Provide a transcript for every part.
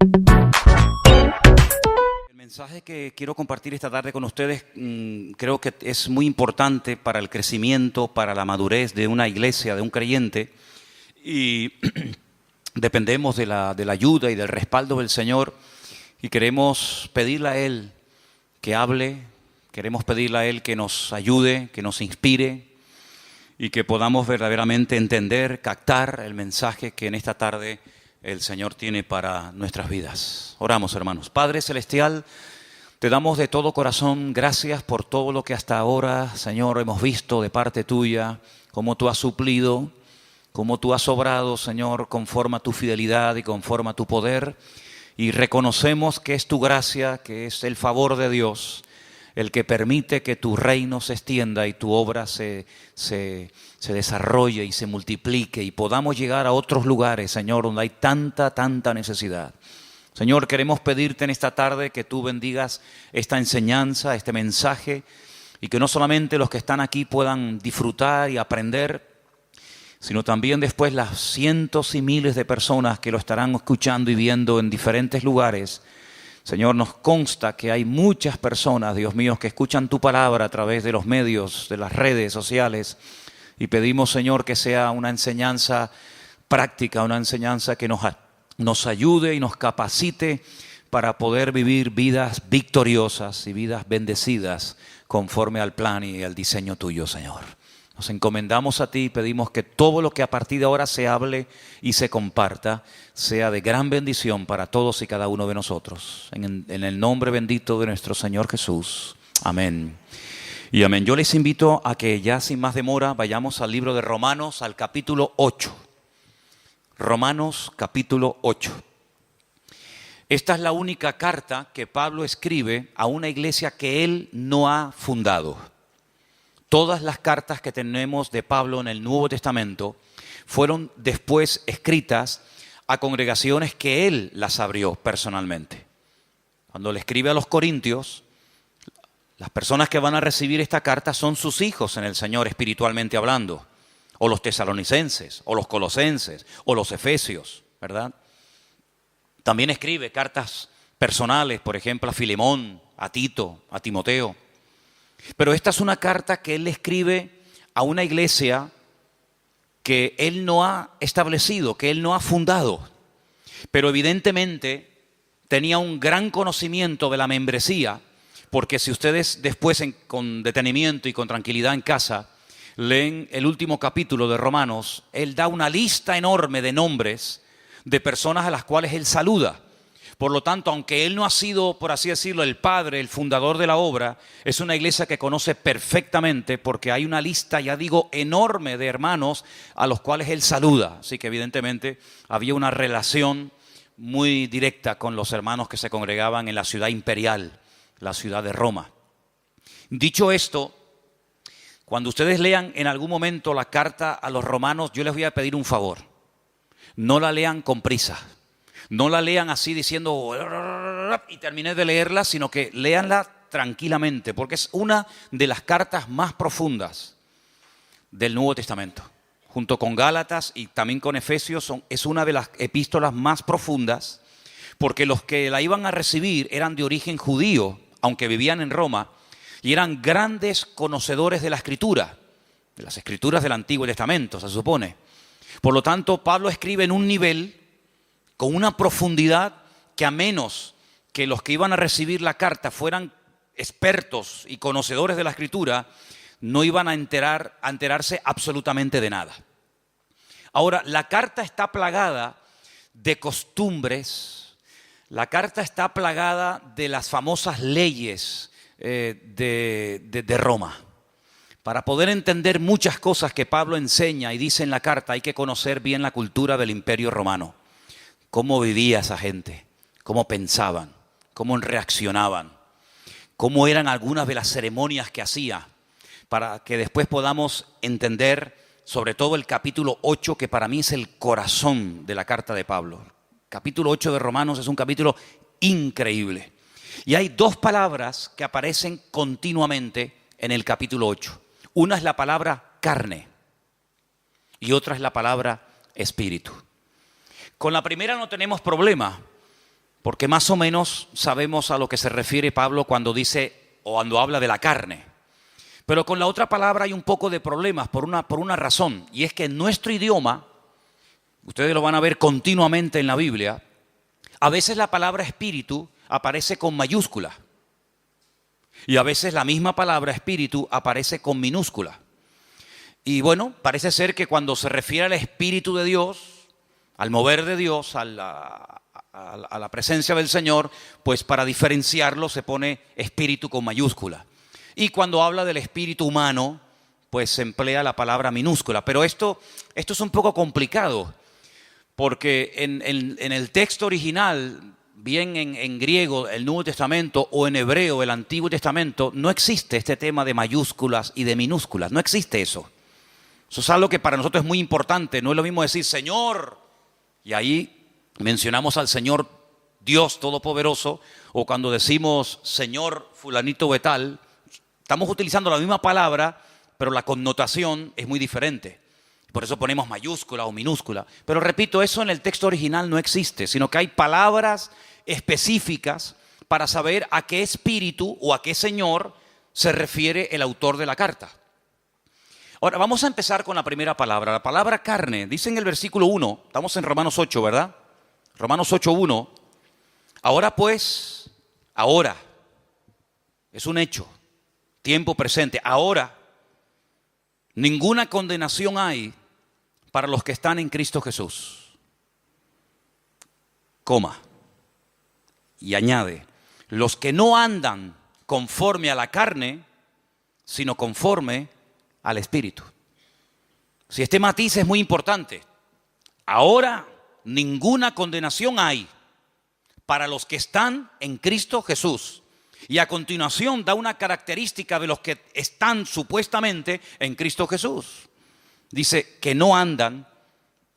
El mensaje que quiero compartir esta tarde con ustedes creo que es muy importante para el crecimiento, para la madurez de una iglesia, de un creyente, y dependemos de la ayuda y del respaldo del Señor, y queremos pedirle a Él que hable, queremos pedirle a Él que nos ayude, que nos inspire y que podamos verdaderamente entender, captar el mensaje que en esta tarde el Señor tiene para nuestras vidas. Oramos, hermanos. Padre Celestial, te damos de todo corazón gracias por todo lo que hasta ahora, Señor, hemos visto de parte tuya, cómo tú has suplido, cómo tú has obrado, Señor, conforme a tu fidelidad y conforme a tu poder. Y reconocemos que es tu gracia, que es el favor de Dios, el que permite que tu reino se extienda y tu obra se desarrolle y se multiplique y podamos llegar a otros lugares, Señor, donde hay tanta necesidad. Señor, queremos pedirte en esta tarde que tú bendigas esta enseñanza, este mensaje, y que no solamente los que están aquí puedan disfrutar y aprender, sino también después las cientos y miles de personas que lo estarán escuchando y viendo en diferentes lugares. Señor, nos consta que hay muchas personas, Dios mío, que escuchan tu palabra a través de los medios, de las redes sociales, y pedimos, Señor, que sea una enseñanza práctica, una enseñanza que nos ayude y nos capacite para poder vivir vidas victoriosas y vidas bendecidas conforme al plan y al diseño tuyo, Señor. Nos encomendamos a ti y pedimos que todo lo que a partir de ahora se hable y se comparta sea de gran bendición para todos y cada uno de nosotros. En el nombre bendito de nuestro Señor Jesús. Amén. Y amén. Yo les invito a que ya sin más demora vayamos al libro de Romanos, al capítulo 8. Romanos capítulo 8. Esta es la única carta que Pablo escribe a una iglesia que él no ha fundado. Todas las cartas que tenemos de Pablo en el Nuevo Testamento fueron después escritas a congregaciones que él las abrió personalmente. Cuando le escribe a los Corintios, las personas que van a recibir esta carta son sus hijos en el Señor espiritualmente hablando, o los tesalonicenses, o los colosenses, o los efesios, ¿verdad? También escribe cartas personales, por ejemplo, a Filemón, a Tito, a Timoteo. Pero esta es una carta que él le escribe a una iglesia que él no ha establecido, que él no ha fundado. Pero evidentemente tenía un gran conocimiento de la membresía, porque si ustedes después con detenimiento y con tranquilidad en casa leen el último capítulo de Romanos, él da una lista enorme de nombres de personas a las cuales él saluda. Por lo tanto, aunque él no ha sido, por así decirlo, el padre, el fundador de la obra, es una iglesia que conoce perfectamente porque hay una lista, ya digo, enorme de hermanos a los cuales él saluda. Así que evidentemente había una relación muy directa con los hermanos que se congregaban en la ciudad imperial, la ciudad de Roma. Dicho esto, cuando ustedes lean en algún momento la carta a los romanos, yo les voy a pedir un favor. No la lean con prisa. No la lean así diciendo y terminé de leerla, sino que léanla tranquilamente, porque es una de las cartas más profundas del Nuevo Testamento. Junto con Gálatas y también con Efesios es una de las epístolas más profundas, porque los que la iban a recibir eran de origen judío, aunque vivían en Roma, y eran grandes conocedores de la Escritura, de las Escrituras del Antiguo Testamento, se supone. Por lo tanto, Pablo escribe en un nivel con una profundidad que a menos que los que iban a recibir la carta fueran expertos y conocedores de la Escritura, no iban a enterarse absolutamente de nada. Ahora, la carta está plagada de costumbres, la carta está plagada de las famosas leyes de Roma. Para poder entender muchas cosas que Pablo enseña y dice en la carta, hay que conocer bien la cultura del Imperio Romano. Cómo vivía esa gente, cómo pensaban, cómo reaccionaban, cómo eran algunas de las ceremonias que hacía, para que después podamos entender sobre todo el capítulo 8, que para mí es el corazón de la carta de Pablo. Capítulo 8 de Romanos es un capítulo increíble. Y hay dos palabras que aparecen continuamente en el capítulo 8. Una es la palabra carne y otra es la palabra espíritu. Con la primera no tenemos problema, porque más o menos sabemos a lo que se refiere Pablo cuando dice o cuando habla de la carne. Pero con la otra palabra hay un poco de problemas por una razón, y es que en nuestro idioma, ustedes lo van a ver continuamente en la Biblia, a veces la palabra espíritu aparece con mayúscula y a veces la misma palabra espíritu aparece con minúscula. Y bueno, parece ser que cuando se refiere al Espíritu de Dios, al mover de Dios, a la presencia del Señor, pues para diferenciarlo se pone espíritu con mayúscula. Y cuando habla del espíritu humano, pues se emplea la palabra minúscula. Pero esto es un poco complicado, porque en el texto original, bien en griego, el Nuevo Testamento, o en hebreo, el Antiguo Testamento, no existe este tema de mayúsculas y de minúsculas, no existe eso. Eso es algo que para nosotros es muy importante. No es lo mismo decir Señor, y ahí mencionamos al Señor Dios Todopoderoso, o cuando decimos Señor fulanito de tal, estamos utilizando la misma palabra, pero la connotación es muy diferente. Por eso ponemos mayúscula o minúscula. Pero repito, eso en el texto original no existe, sino que hay palabras específicas para saber a qué espíritu o a qué Señor se refiere el autor de la carta. Ahora, vamos a empezar con la primera palabra, la palabra carne. Dice en el versículo 1, estamos en Romanos 8, ¿verdad? Romanos 8:1. Ahora pues, ahora, es un hecho, tiempo presente. Ahora, ninguna condenación hay para los que están en Cristo Jesús. Coma. Y añade, los que no andan conforme a la carne, sino conforme al Espíritu. Si este matiz es muy importante. Ahora ninguna condenación hay para los que están en Cristo Jesús. Y a continuación da una característica de los que están supuestamente en Cristo Jesús. Dice que no andan,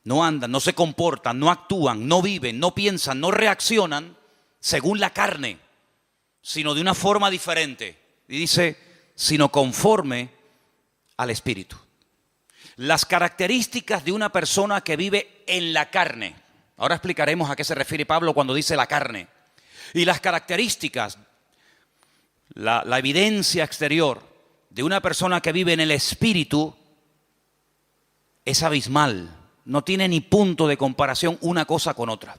no se comportan, no actúan, no viven, no piensan, no reaccionan según la carne, sino de una forma diferente. Y dice, sino conforme al Espíritu. Las características de una persona que vive en la carne. Ahora explicaremos a qué se refiere Pablo cuando dice la carne. Y las características, la evidencia exterior de una persona que vive en el Espíritu es abismal. No tiene ni punto de comparación una cosa con otra.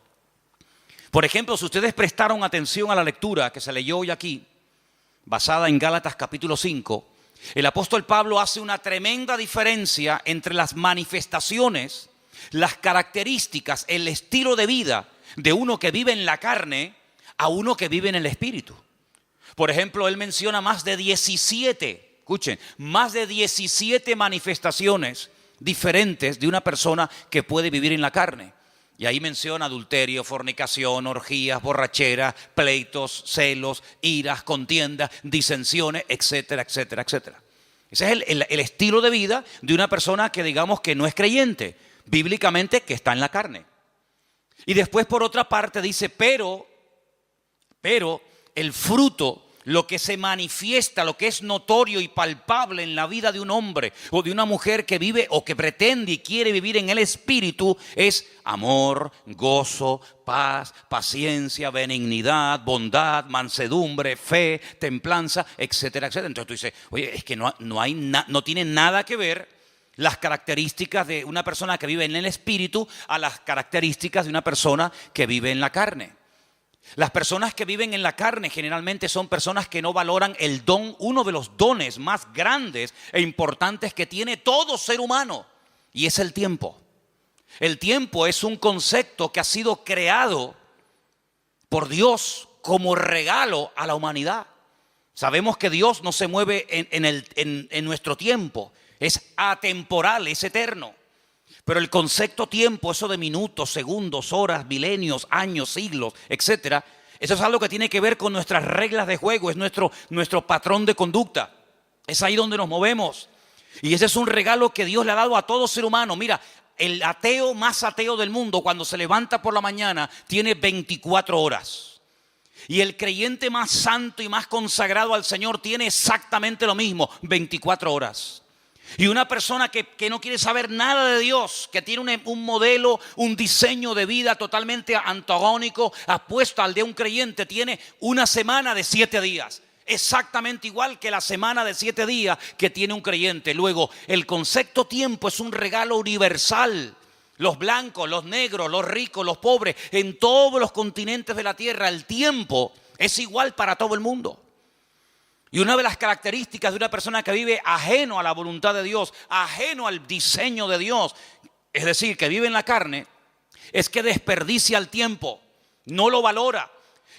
Por ejemplo, si ustedes prestaron atención a la lectura que se leyó hoy aquí, basada en Gálatas capítulo 5, el apóstol Pablo hace una tremenda diferencia entre las manifestaciones, las características, el estilo de vida de uno que vive en la carne a uno que vive en el Espíritu. Por ejemplo, él menciona más de 17, escuchen, más de 17 manifestaciones diferentes de una persona que puede vivir en la carne. Y ahí menciona adulterio, fornicación, orgías, borracheras, pleitos, celos, iras, contiendas, disensiones, etcétera, etcétera, etcétera. Ese es el estilo de vida de una persona que digamos que no es creyente, bíblicamente que está en la carne. Y después por otra parte dice, pero el fruto, lo que se manifiesta, lo que es notorio y palpable en la vida de un hombre o de una mujer que vive o que pretende y quiere vivir en el Espíritu es amor, gozo, paz, paciencia, benignidad, bondad, mansedumbre, fe, templanza, etcétera, etcétera. Entonces tú dices, oye, es que no tiene nada que ver las características de una persona que vive en el Espíritu a las características de una persona que vive en la carne. Las personas que viven en la carne generalmente son personas que no valoran el don, uno de los dones más grandes e importantes que tiene todo ser humano, y es el tiempo. El tiempo es un concepto que ha sido creado por Dios como regalo a la humanidad. Sabemos que Dios no se mueve en nuestro tiempo, es atemporal, es eterno. Pero el concepto tiempo, eso de minutos, segundos, horas, milenios, años, siglos, etcétera, eso es algo que tiene que ver con nuestras reglas de juego, es nuestro patrón de conducta. Es ahí donde nos movemos. Y ese es un regalo que Dios le ha dado a todo ser humano. Mira, el ateo más ateo del mundo, cuando se levanta por la mañana, tiene 24 horas. Y el creyente más santo y más consagrado al Señor tiene exactamente lo mismo, 24 horas. Y una persona que no quiere saber nada de Dios, que tiene un modelo, un diseño de vida totalmente antagónico, opuesto al de un creyente, tiene una semana de 7 días. Exactamente igual que la semana de 7 días que tiene un creyente. Luego, el concepto tiempo es un regalo universal. Los blancos, los negros, los ricos, los pobres, en todos los continentes de la tierra, el tiempo es igual para todo el mundo. Y una de las características de una persona que vive ajeno a la voluntad de Dios, ajeno al diseño de Dios, es decir, que vive en la carne, es que desperdicia el tiempo, no lo valora.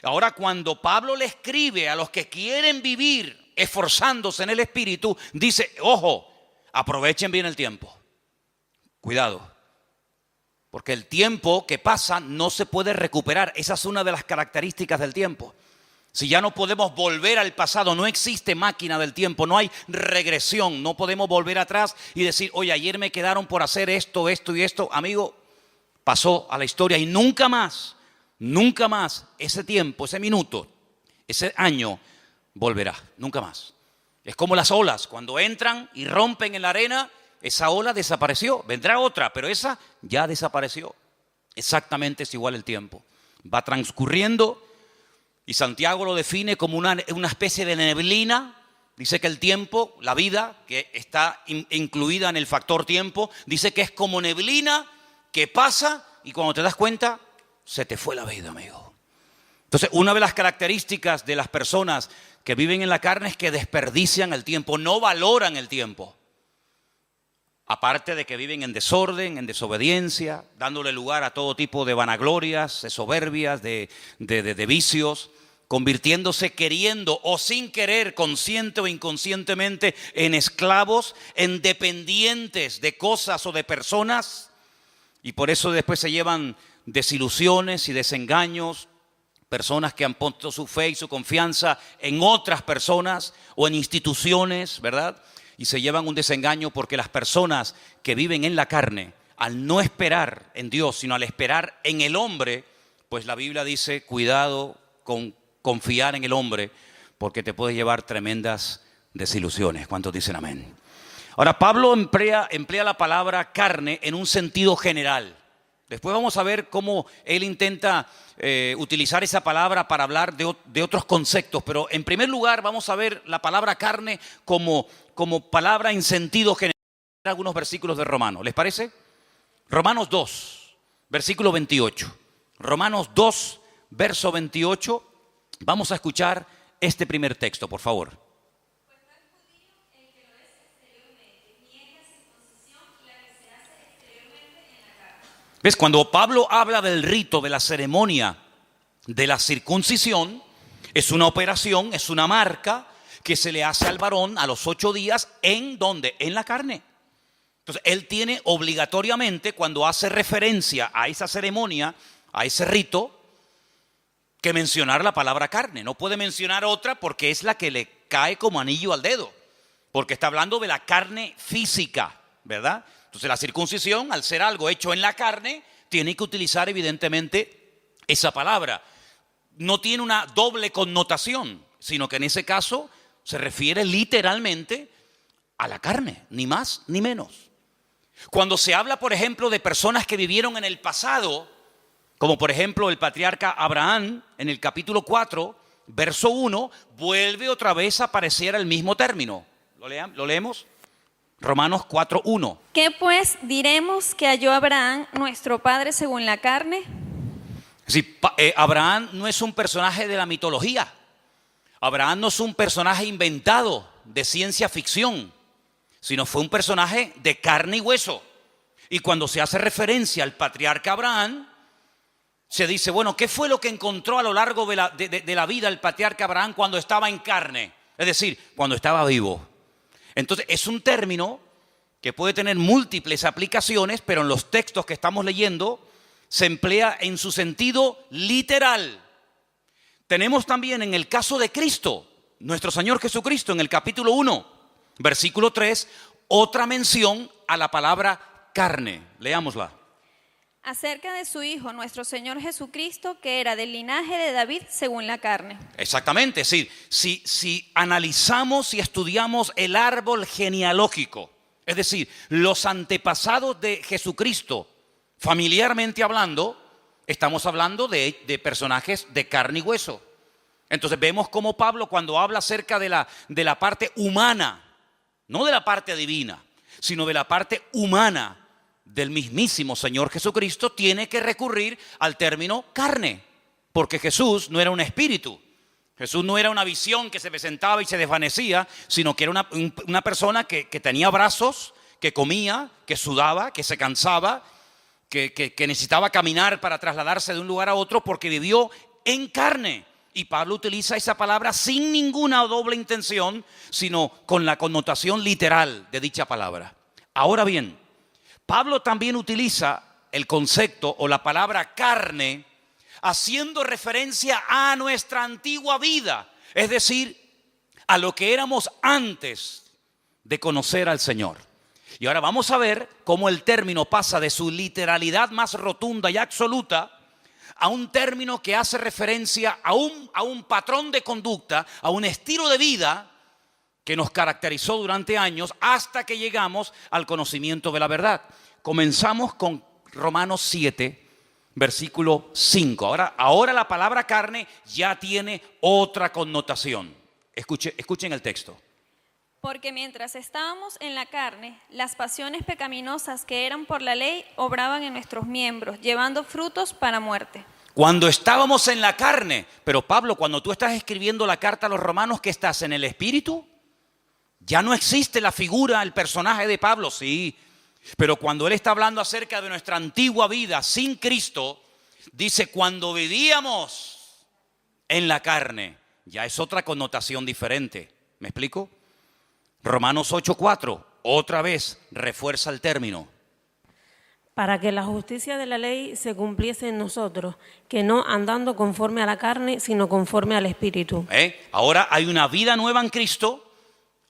Ahora, cuando Pablo le escribe a los que quieren vivir esforzándose en el Espíritu, dice, ojo, aprovechen bien el tiempo. Cuidado, porque el tiempo que pasa no se puede recuperar. Esa es una de las características del tiempo. Si ya no podemos volver al pasado, no existe máquina del tiempo, no hay regresión, no podemos volver atrás y decir, oye, ayer me quedaron por hacer esto, esto y esto. Amigo, pasó a la historia y nunca más ese tiempo, ese minuto, ese año volverá, nunca más. Es como las olas, cuando entran y rompen en la arena, esa ola desapareció, vendrá otra, pero esa ya desapareció. Exactamente es igual el tiempo, va transcurriendo. Y Santiago lo define como una especie de neblina. Dice que el tiempo, la vida, que está incluida en el factor tiempo, dice que es como neblina que pasa y cuando te das cuenta, se te fue la vida, amigo. Entonces, una de las características de las personas que viven en la carne es que desperdician el tiempo, no valoran el tiempo. Aparte de que viven en desorden, en desobediencia, dándole lugar a todo tipo de vanaglorias, de soberbias, de vicios, convirtiéndose queriendo o sin querer, consciente o inconscientemente, en esclavos, en dependientes de cosas o de personas. Y por eso después se llevan desilusiones y desengaños, personas que han puesto su fe y su confianza en otras personas o en instituciones, ¿verdad? Y se llevan un desengaño porque las personas que viven en la carne, al no esperar en Dios, sino al esperar en el hombre, pues la Biblia dice, cuidado con confiar en el hombre, porque te puede llevar tremendas desilusiones. ¿Cuántos dicen amén? Ahora, Pablo emplea la palabra carne en un sentido general. Después vamos a ver cómo él intenta utilizar esa palabra para hablar de otros conceptos. Pero en primer lugar vamos a ver la palabra carne como palabra en sentido general. Algunos versículos de Romanos, ¿les parece? Romanos 2, versículo 28. Romanos 2, verso 28. Vamos a escuchar este primer texto, por favor. Pues no es judío el que lo es exteriormente, ni es la circuncisión la que se hace exteriormente en la carne. ¿Ves? Cuando Pablo habla del rito, de la ceremonia de la circuncisión, es una operación, es una marca que se le hace al varón a los 8 días, ¿en dónde? En la carne. Entonces, él tiene obligatoriamente, cuando hace referencia a esa ceremonia, a ese rito, que mencionar la palabra carne. No puede mencionar otra porque es la que le cae como anillo al dedo, porque está hablando de la carne física, ¿verdad? Entonces la circuncisión, al ser algo hecho en la carne, tiene que utilizar evidentemente esa palabra. No tiene una doble connotación, sino que en ese caso se refiere literalmente a la carne, ni más ni menos. Cuando se habla, por ejemplo, de personas que vivieron en el pasado, como por ejemplo el patriarca Abraham, en el capítulo 4, verso 1, vuelve otra vez a aparecer el mismo término. ¿Lo leemos? Romanos 4, 1. ¿Qué pues diremos que halló Abraham, nuestro padre según la carne? Es decir, Abraham no es un personaje de la mitología. Abraham no es un personaje inventado de ciencia ficción, sino fue un personaje de carne y hueso. Y cuando se hace referencia al patriarca Abraham, se dice, bueno, ¿qué fue lo que encontró a lo largo de la vida el patriarca Abraham cuando estaba en carne? Es decir, cuando estaba vivo. Entonces, es un término que puede tener múltiples aplicaciones, pero en los textos que estamos leyendo se emplea en su sentido literal. Tenemos también en el caso de Cristo, nuestro Señor Jesucristo, en el capítulo 1, versículo 3, otra mención a la palabra carne. Leámosla. Acerca de su Hijo, nuestro Señor Jesucristo, que era del linaje de David según la carne. Exactamente, es decir, si analizamos y estudiamos el árbol genealógico, Es decir, los antepasados de Jesucristo, familiarmente hablando, estamos hablando de personajes de carne y hueso. Entonces vemos cómo Pablo, cuando habla acerca de la parte humana, no de la parte divina, sino de la parte humana del mismísimo Señor Jesucristo, tiene que recurrir al término carne, porque Jesús no era un espíritu. Jesús no era una visión que se presentaba y se desvanecía, sino que era una persona que tenía brazos, que comía, que sudaba, que se cansaba, que necesitaba caminar para trasladarse de un lugar a otro porque vivió en carne. Y Pablo utiliza esa palabra sin ninguna doble intención, sino con la connotación literal de dicha palabra. Ahora bien, Pablo también utiliza el concepto o la palabra carne haciendo referencia a nuestra antigua vida, es decir, a lo que éramos antes de conocer al Señor. Y ahora vamos a ver cómo el término pasa de su literalidad más rotunda y absoluta a un término que hace referencia a un patrón de conducta, a un estilo de vida que nos caracterizó durante años hasta que llegamos al conocimiento de la verdad. Comenzamos con Romanos 7, versículo 5. Ahora la palabra carne ya tiene otra connotación. Escuchen el texto. Porque mientras estábamos en la carne, las pasiones pecaminosas que eran por la ley obraban en nuestros miembros, llevando frutos para muerte. Cuando estábamos en la carne, pero Pablo, cuando tú estás escribiendo la carta a los romanos, ¿qué estás en el espíritu? Ya no existe la figura, el personaje de Pablo, sí. Pero cuando él está hablando acerca de nuestra antigua vida sin Cristo, dice cuando vivíamos en la carne, ya es otra connotación diferente. ¿Me explico? Romanos 8:4, otra vez refuerza el término. Para que la justicia de la ley se cumpliese en nosotros, que no andando conforme a la carne, sino conforme al Espíritu. Ahora hay una vida nueva en Cristo.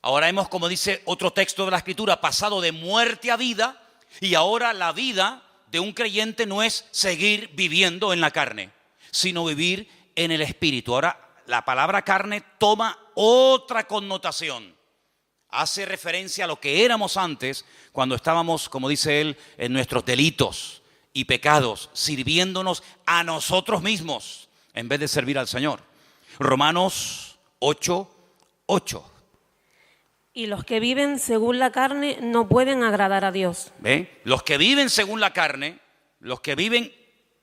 Ahora hemos, como dice otro texto de la Escritura, pasado de muerte a vida. Y ahora la vida de un creyente no es seguir viviendo en la carne, sino vivir en el Espíritu. Ahora la palabra carne toma otra connotación. Hace referencia a lo que éramos antes cuando estábamos, como dice él, en nuestros delitos y pecados, sirviéndonos a nosotros mismos en vez de servir al Señor. Romanos 8:8. Y los que viven según la carne no pueden agradar a Dios. Los que viven según la carne, los que viven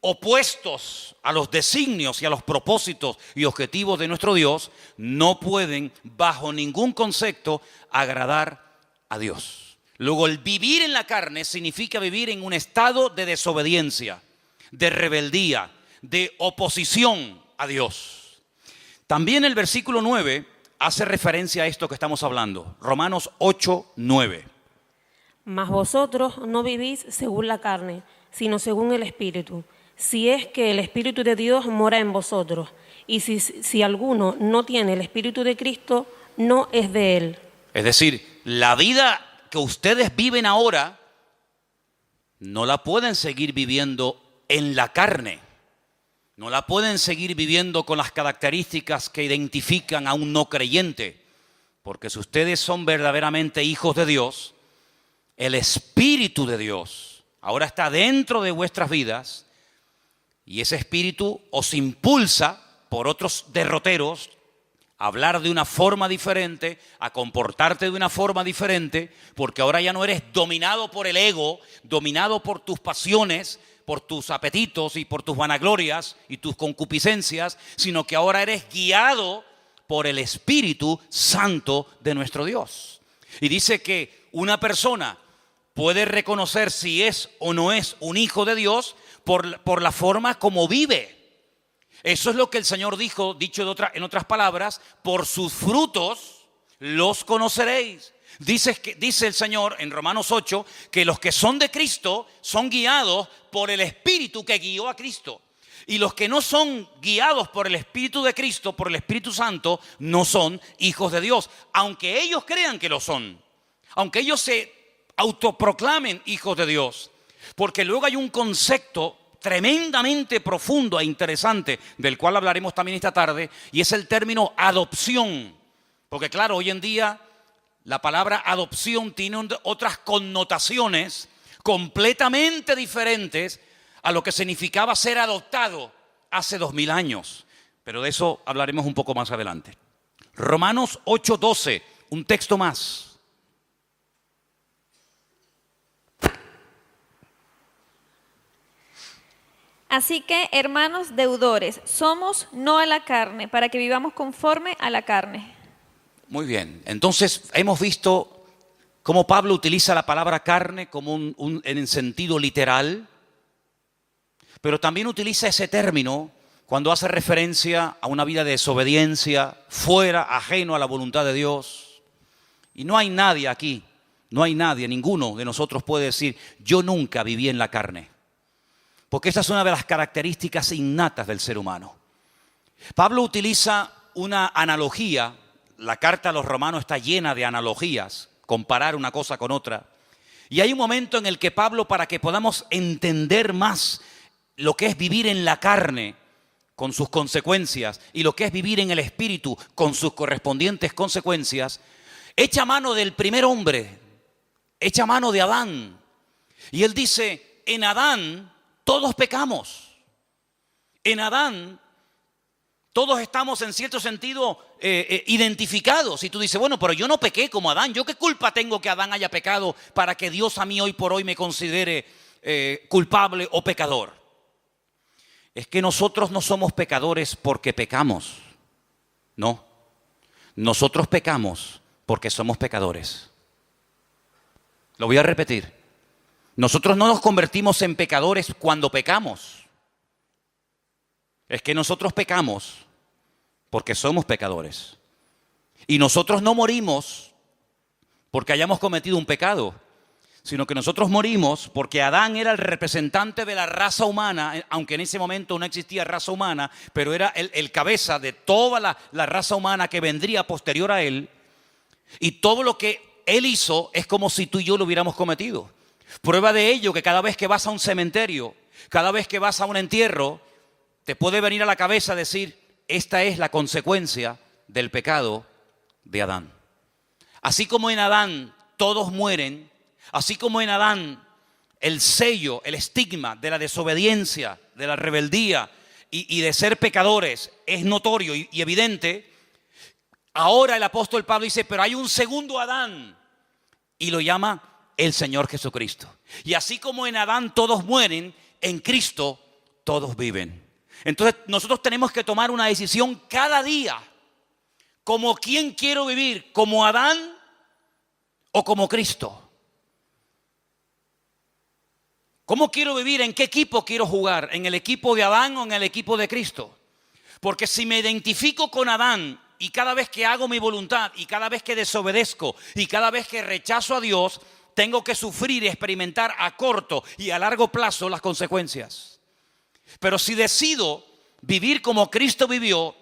opuestos a los designios y a los propósitos y objetivos de nuestro Dios, no pueden bajo ningún concepto agradar a Dios. Luego, el vivir en la carne significa vivir en un estado de desobediencia, de rebeldía, de oposición a Dios. También el versículo 9 hace referencia a esto que estamos hablando. Romanos 8:9. Mas vosotros no vivís según la carne, sino según el Espíritu, si es que el Espíritu de Dios mora en vosotros. Y si alguno no tiene el Espíritu de Cristo, no es de él. Es decir, la vida que ustedes viven ahora no la pueden seguir viviendo en la carne. No la pueden seguir viviendo con las características que identifican a un no creyente. Porque si ustedes son verdaderamente hijos de Dios, el Espíritu de Dios ahora está dentro de vuestras vidas y ese Espíritu os impulsa por otros derroteros a hablar de una forma diferente, a comportarte de una forma diferente, porque ahora ya no eres dominado por el ego, dominado por tus pasiones, por tus apetitos y por tus vanaglorias y tus concupiscencias, sino que ahora eres guiado por el Espíritu Santo de nuestro Dios. Y dice que una persona puede reconocer si es o no es un hijo de Dios por la forma como vive. Eso es lo que el Señor dijo, dicho en otras palabras, por sus frutos los conoceréis. Dice el Señor en Romanos 8 que los que son de Cristo son guiados por el Espíritu que guió a Cristo. Y los que no son guiados por el Espíritu de Cristo, por el Espíritu Santo, no son hijos de Dios. Aunque ellos crean que lo son, aunque ellos se autoproclamen hijos de Dios. Porque luego hay un concepto tremendamente profundo e interesante, del cual hablaremos también esta tarde, y es el término adopción. Porque claro, hoy en día La palabra adopción tiene otras connotaciones completamente diferentes a lo que significaba ser adoptado hace 2000 años. Pero de eso hablaremos un poco más adelante. Romanos 8:12, un texto más. Así que, hermanos deudores, somos no a la carne, para que vivamos conforme a la carne. Muy bien, entonces hemos visto cómo Pablo utiliza la palabra carne como en el sentido literal, pero también utiliza ese término cuando hace referencia a una vida de desobediencia, fuera, ajeno a la voluntad de Dios. Y no hay nadie aquí, ninguno de nosotros puede decir, yo nunca viví en la carne. Porque esa es una de las características innatas del ser humano. Pablo utiliza una analogía, la carta a los romanos está llena de analogías, comparar una cosa con otra. Y hay un momento en el que Pablo, para que podamos entender más lo que es vivir en la carne con sus consecuencias y lo que es vivir en el espíritu con sus correspondientes consecuencias, echa mano del primer hombre, echa mano de Adán. Y él dice, en Adán todos pecamos. En Adán todos estamos en cierto sentido identificados. Y tú dices, bueno, pero yo no pequé como Adán. ¿Yo qué culpa tengo que Adán haya pecado para que Dios a mí hoy por hoy me considere culpable o pecador? Es que nosotros no somos pecadores porque pecamos. No. Nosotros pecamos porque somos pecadores. Lo voy a repetir. Nosotros no nos convertimos en pecadores cuando pecamos. Es que nosotros pecamos porque somos pecadores. Y nosotros no morimos porque hayamos cometido un pecado, sino que nosotros morimos porque Adán era el representante de la raza humana, aunque en ese momento no existía raza humana, pero era el cabeza de toda la raza humana que vendría posterior a él. Y todo lo que él hizo es como si tú y yo lo hubiéramos cometido. Prueba de ello que cada vez que vas a un cementerio, cada vez que vas a un entierro, te puede venir a la cabeza decir, esta es la consecuencia del pecado de Adán. Así como en Adán todos mueren, así como en Adán el sello, el estigma de la desobediencia, de la rebeldía y de ser pecadores es notorio y evidente, ahora el apóstol Pablo dice, pero hay un segundo Adán y lo llama el Señor Jesucristo. Y así como en Adán todos mueren, en Cristo todos viven. Entonces nosotros tenemos que tomar una decisión cada día. ¿Como quién quiero vivir? ¿Como Adán o como Cristo? ¿Cómo quiero vivir? ¿En qué equipo quiero jugar? ¿En el equipo de Adán o en el equipo de Cristo? Porque si me identifico con Adán y cada vez que hago mi voluntad y cada vez que desobedezco y cada vez que rechazo a Dios, tengo que sufrir y experimentar a corto y a largo plazo las consecuencias. Pero si decido vivir como Cristo vivió,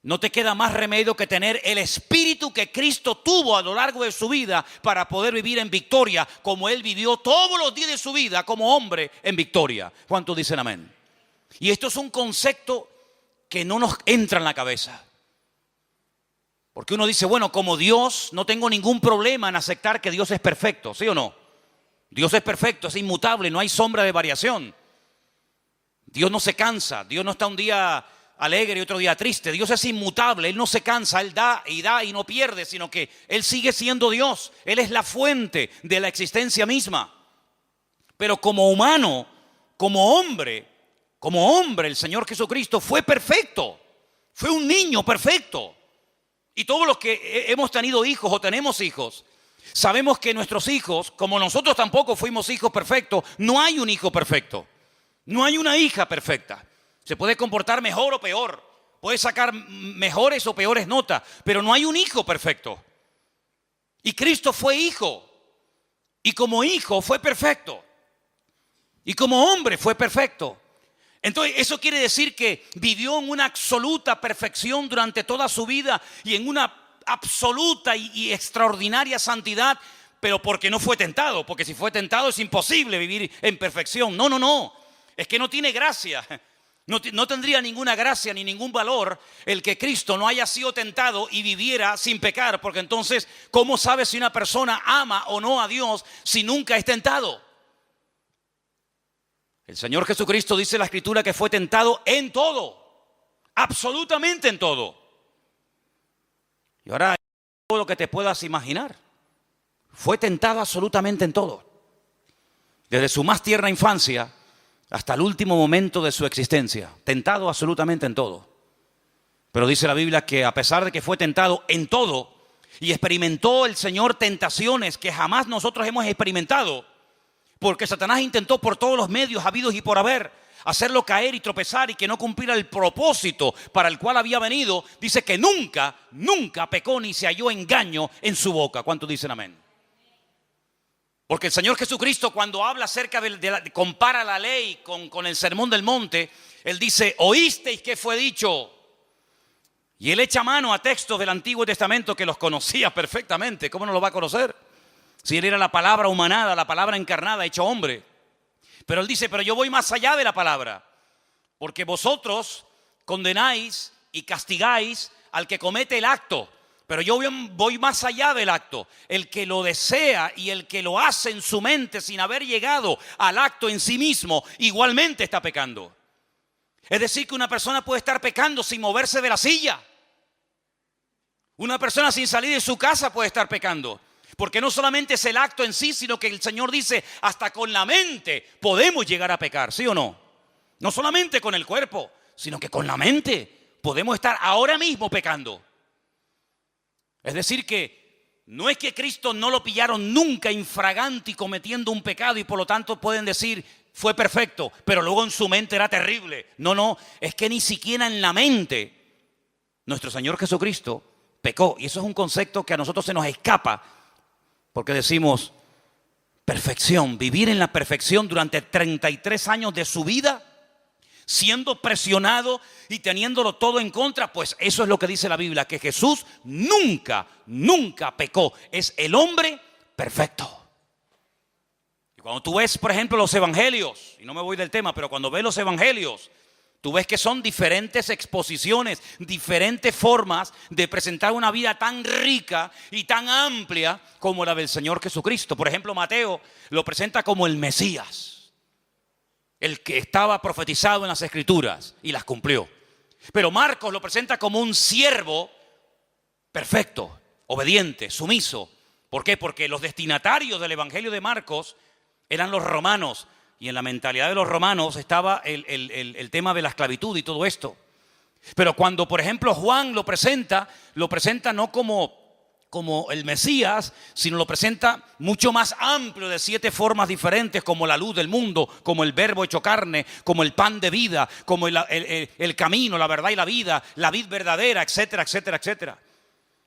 no te queda más remedio que tener el espíritu que Cristo tuvo a lo largo de su vida para poder vivir en victoria, como Él vivió todos los días de su vida como hombre en victoria. ¿Cuántos dicen amén? Y esto es un concepto que no nos entra en la cabeza. Porque uno dice, bueno, como Dios, no tengo ningún problema en aceptar que Dios es perfecto, ¿sí o no? Dios es perfecto, es inmutable, no hay sombra de variación. Dios no se cansa, Dios no está un día alegre y otro día triste. Dios es inmutable, Él no se cansa, Él da y no pierde, sino que Él sigue siendo Dios. Él es la fuente de la existencia misma. Pero como humano, como hombre, el Señor Jesucristo fue perfecto. Fue un niño perfecto. Y todos los que hemos tenido hijos o tenemos hijos, sabemos que nuestros hijos, como nosotros tampoco fuimos hijos perfectos, no hay un hijo perfecto. No hay una hija perfecta. Se puede comportar mejor o peor, puede sacar mejores o peores notas, pero no hay un hijo perfecto. Y Cristo fue hijo, y como hijo fue perfecto, y como hombre fue perfecto. Entonces eso quiere decir que vivió en una absoluta perfección durante toda su vida y en una absoluta y extraordinaria santidad, pero porque no fue tentado, porque si fue tentado es imposible vivir en perfección. No, es que no tiene gracia. No tendría ninguna gracia ni ningún valor el que Cristo no haya sido tentado y viviera sin pecar, porque entonces, ¿cómo sabe si una persona ama o no a Dios si nunca es tentado? El Señor Jesucristo dice en la Escritura que fue tentado en todo, absolutamente en todo. Y ahora, todo lo que te puedas imaginar, fue tentado absolutamente en todo. Desde su más tierna infancia hasta el último momento de su existencia, tentado absolutamente en todo. Pero dice la Biblia que a pesar de que fue tentado en todo y experimentó el Señor tentaciones que jamás nosotros hemos experimentado, porque Satanás intentó por todos los medios habidos y por haber hacerlo caer y tropezar y que no cumpliera el propósito para el cual había venido, dice que nunca pecó ni se halló engaño en su boca. ¿Cuántos dicen amén? Porque el Señor Jesucristo, cuando habla acerca compara la ley con el sermón del monte, Él dice, oísteis que fue dicho. Y Él echa mano a textos del Antiguo Testamento que los conocía perfectamente. ¿Cómo no los va a conocer? Si Él era la palabra humanada, la palabra encarnada, hecho hombre. Pero Él dice, pero yo voy más allá de la palabra. Porque vosotros condenáis y castigáis al que comete el acto. Pero yo voy más allá del acto. El que lo desea y el que lo hace en su mente sin haber llegado al acto en sí mismo, igualmente está pecando. Es decir, que una persona puede estar pecando sin moverse de la silla. Una persona sin salir de su casa puede estar pecando. Porque no solamente es el acto en sí, sino que el Señor dice, hasta con la mente podemos llegar a pecar, ¿sí o no? No solamente con el cuerpo, sino que con la mente podemos estar ahora mismo pecando. Es decir que no es que Cristo no lo pillaron nunca infragante y cometiendo un pecado y por lo tanto pueden decir fue perfecto, pero luego en su mente era terrible. No, es que ni siquiera en la mente nuestro Señor Jesucristo pecó. Y eso es un concepto que a nosotros se nos escapa porque decimos perfección, vivir en la perfección durante 33 años de su vida, siendo presionado y teniéndolo todo en contra, pues eso es lo que dice la Biblia, que Jesús nunca pecó. Es el hombre perfecto. Y cuando tú ves, por ejemplo, los evangelios, y no me voy del tema, pero cuando ves los evangelios, tú ves que son diferentes exposiciones, diferentes formas de presentar una vida tan rica y tan amplia como la del Señor Jesucristo. Por ejemplo, Mateo lo presenta como el Mesías, el que estaba profetizado en las Escrituras y las cumplió. Pero Marcos lo presenta como un siervo perfecto, obediente, sumiso. ¿Por qué? Porque los destinatarios del Evangelio de Marcos eran los romanos. Y en la mentalidad de los romanos estaba el tema de la esclavitud y todo esto. Pero cuando, por ejemplo, Juan lo presenta no como el Mesías, sino lo presenta mucho más amplio, de 7 formas diferentes, como la luz del mundo, como el verbo hecho carne, como el pan de vida, como el camino, la verdad y la vida, la vid verdadera, etcétera, etcétera, etcétera.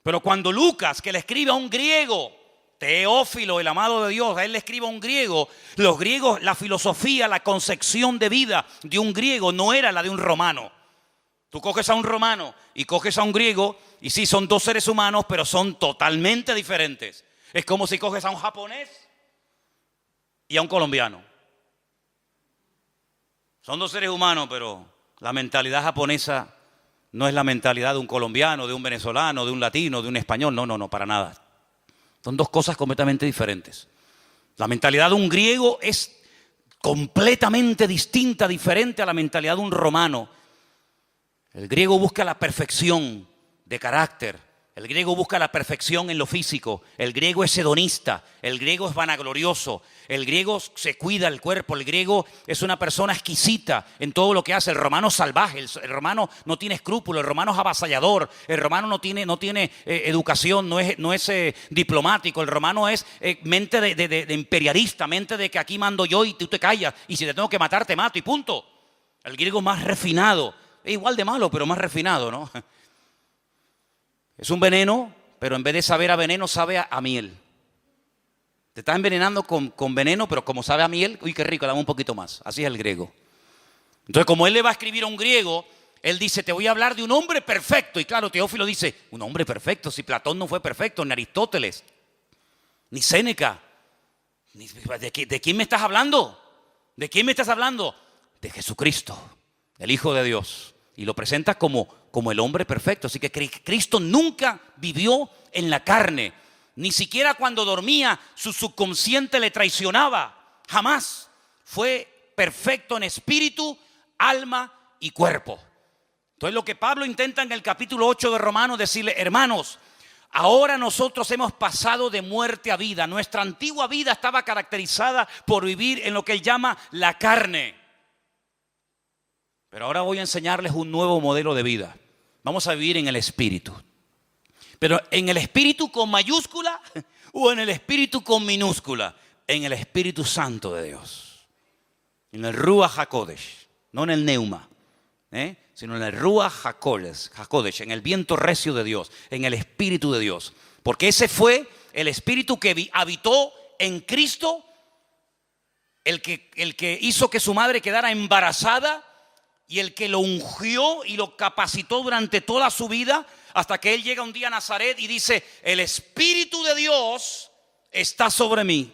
Pero cuando Lucas, que le escribe a un griego, Teófilo, el amado de Dios, a él le escribe a un griego, los griegos, la filosofía, la concepción de vida de un griego no era la de un romano. Tú coges a un romano y coges a un griego y sí, son 2 seres humanos, pero son totalmente diferentes. Es como si coges a un japonés y a un colombiano. Son 2 seres humanos, pero la mentalidad japonesa no es la mentalidad de un colombiano, de un venezolano, de un latino, de un español. No, para nada. Son 2 cosas completamente diferentes. La mentalidad de un griego es completamente distinta, diferente a la mentalidad de un romano. El griego busca la perfección de carácter. El griego busca la perfección en lo físico. El griego es hedonista. El griego es vanaglorioso. El griego se cuida el cuerpo. El griego es una persona exquisita en todo lo que hace. El romano es salvaje. El romano no tiene escrúpulos. El romano es avasallador. El romano no tiene educación. No es diplomático. El romano es mente de imperialista. Mente de que aquí mando yo y tú te callas. Y si te tengo que matar, te mato y punto. El griego más refinado. Es igual de malo, pero más refinado, ¿no? Es un veneno, pero en vez de saber a veneno, sabe a miel. Te está envenenando con veneno, pero como sabe a miel, uy, qué rico, dame un poquito más. Así es el griego. Entonces, como él le va a escribir a un griego, él dice, te voy a hablar de un hombre perfecto. Y claro, Teófilo dice, un hombre perfecto. Si Platón no fue perfecto, ni Aristóteles, ni Séneca. ¿De quién me estás hablando? ¿De quién me estás hablando? De Jesucristo. el Hijo de Dios, y lo presenta como el hombre perfecto. Así que Cristo nunca vivió en la carne, ni siquiera cuando dormía su subconsciente le traicionaba, jamás. Fue perfecto en espíritu, alma y cuerpo. Entonces lo que Pablo intenta en el capítulo 8 de Romanos decirle: hermanos, ahora nosotros hemos pasado de muerte a vida. Nuestra antigua vida estaba caracterizada por vivir en lo que él llama la carne. Pero ahora voy a enseñarles un nuevo modelo de vida. Vamos a vivir en el espíritu. Pero en el espíritu con mayúscula o en el espíritu con minúscula. En el Espíritu Santo de Dios. En el Ruach HaKodesh. No en el Neuma. Sino en el Ruach HaKodesh, en el viento recio de Dios, en el Espíritu de Dios. Porque ese fue el Espíritu que habitó en Cristo, el que hizo que su madre quedara embarazada y el que lo ungió y lo capacitó durante toda su vida, hasta que él llega un día a Nazaret y dice: el Espíritu de Dios está sobre mí.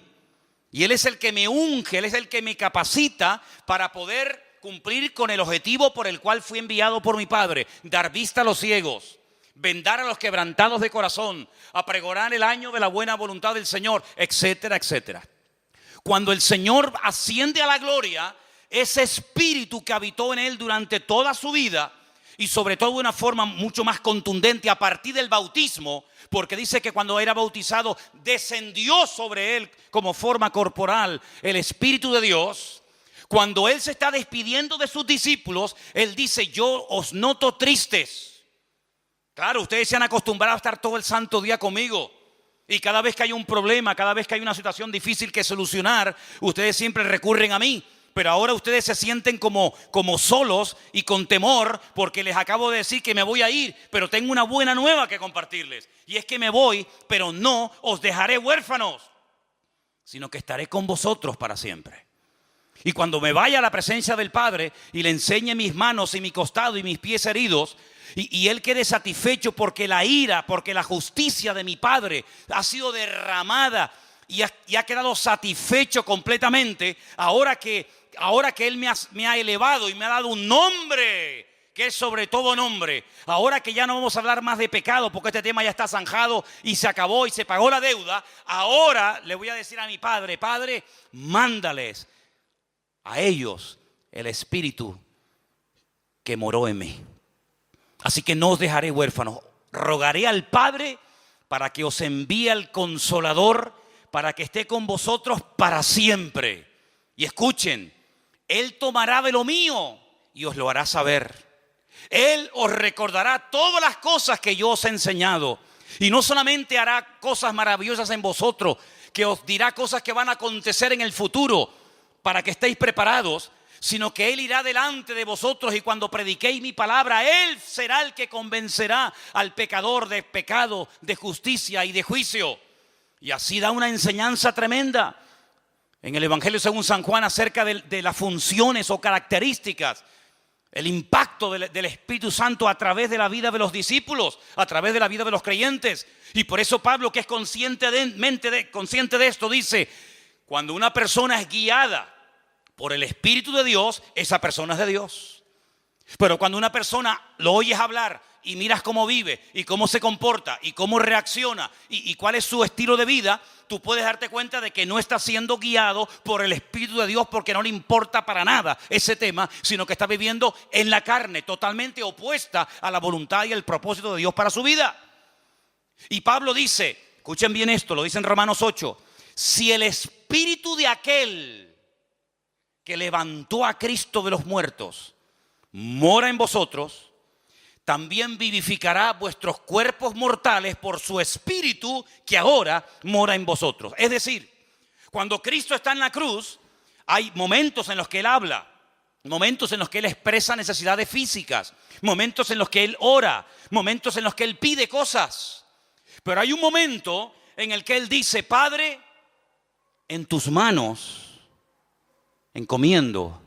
Y él es el que me unge, él es el que me capacita para poder cumplir con el objetivo por el cual fui enviado por mi Padre: dar vista a los ciegos, vendar a los quebrantados de corazón, a pregonar el año de la buena voluntad del Señor, etcétera, etcétera. Cuando el Señor asciende a la gloria, ese espíritu que habitó en él durante toda su vida, y sobre todo de una forma mucho más contundente a partir del bautismo, porque dice que cuando era bautizado descendió sobre él como forma corporal el Espíritu de Dios. Cuando él se está despidiendo de sus discípulos, él dice: yo os noto tristes. Claro, ustedes se han acostumbrado a estar todo el santo día conmigo. Y cada vez que hay un problema, cada vez que hay una situación difícil que solucionar, ustedes siempre recurren a mí. Pero ahora ustedes se sienten como solos y con temor, porque les acabo de decir que me voy a ir, pero tengo una buena nueva que compartirles. Y es que me voy, pero no os dejaré huérfanos, sino que estaré con vosotros para siempre. Y cuando me vaya a la presencia del Padre y le enseñe mis manos y mi costado y mis pies heridos, y él quede satisfecho porque la ira, porque la justicia de mi Padre ha sido derramada y ha quedado satisfecho completamente, ahora que él me ha elevado y me ha dado un nombre que es sobre todo nombre, ahora que ya no vamos a hablar más de pecado porque este tema ya está zanjado y se acabó y se pagó la deuda, ahora le voy a decir a mi Padre: Padre, mándales a ellos el Espíritu que moró en mí. Así que no os dejaré huérfanos. Rogaré al Padre para que os envíe al Consolador, para que esté con vosotros para siempre. Y escuchen: Él tomará de lo mío y os lo hará saber. Él os recordará todas las cosas que yo os he enseñado. Y no solamente hará cosas maravillosas en vosotros, que os dirá cosas que van a acontecer en el futuro para que estéis preparados, sino que Él irá delante de vosotros y cuando prediquéis mi palabra, Él será el que convencerá al pecador de pecado, de justicia y de juicio. Y así da una enseñanza tremenda en el Evangelio según San Juan acerca de las funciones o características, el impacto del Espíritu Santo a través de la vida de los discípulos, a través de la vida de los creyentes. Y por eso Pablo, que es consciente de esto, dice: cuando una persona es guiada por el Espíritu de Dios, esa persona es de Dios. Pero cuando una persona lo oyes hablar y miras cómo vive y cómo se comporta y cómo reacciona y cuál es su estilo de vida, tú puedes darte cuenta de que no está siendo guiado por el Espíritu de Dios, porque no le importa para nada ese tema, sino que está viviendo en la carne, totalmente opuesta a la voluntad y el propósito de Dios para su vida. Y Pablo dice, escuchen bien esto, lo dice en Romanos 8: si el Espíritu de aquel que levantó a Cristo de los muertos mora en vosotros, también vivificará vuestros cuerpos mortales por su Espíritu que ahora mora en vosotros. Es decir, cuando Cristo está en la cruz, hay momentos en los que Él habla, momentos en los que Él expresa necesidades físicas, momentos en los que Él ora, momentos en los que Él pide cosas. Pero hay un momento en el que Él dice: Padre, en tus manos encomiendo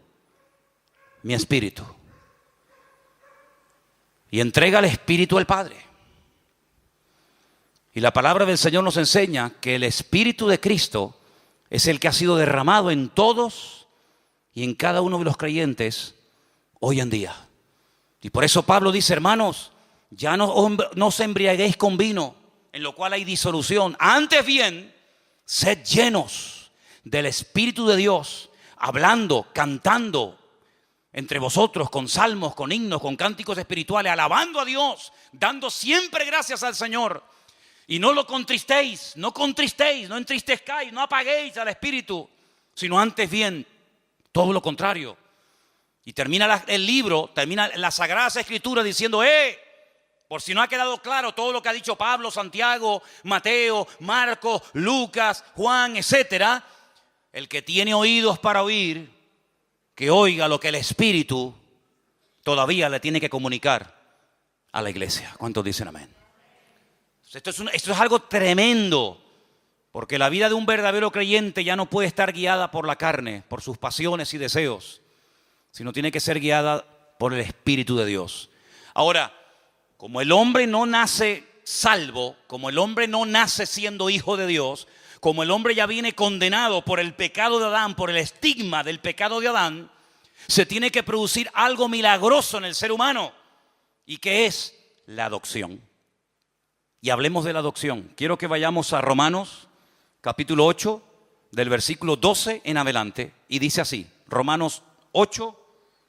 mi espíritu. Y entrega el espíritu al Padre. Y la palabra del Señor nos enseña que el Espíritu de Cristo es el que ha sido derramado en todos y en cada uno de los creyentes hoy en día. Y por eso Pablo dice, hermanos, ya no os embriaguéis con vino, en lo cual hay disolución. Antes bien, sed llenos del Espíritu de Dios, hablando, cantando entre vosotros con salmos, con himnos, con cánticos espirituales, alabando a Dios, dando siempre gracias al Señor. Y no lo contristéis, no entristezcáis, no apaguéis al Espíritu, sino antes bien, todo lo contrario. Y termina el libro, termina las Sagradas Escrituras diciendo, por si no ha quedado claro todo lo que ha dicho Pablo, Santiago, Mateo, Marcos, Lucas, Juan, etcétera, el que tiene oídos para oír, que oiga lo que el Espíritu todavía le tiene que comunicar a la iglesia. ¿Cuántos dicen amén? Esto es algo tremendo, porque la vida de un verdadero creyente ya no puede estar guiada por la carne, por sus pasiones y deseos, sino tiene que ser guiada por el Espíritu de Dios. Ahora, como el hombre no nace salvo, como el hombre no nace siendo hijo de Dios, como el hombre ya viene condenado por el pecado de Adán, por el estigma del pecado de Adán, se tiene que producir algo milagroso en el ser humano, y que es la adopción. Y hablemos de la adopción. Quiero que vayamos a Romanos, capítulo 8, del versículo 12 en adelante, y dice así, Romanos 8,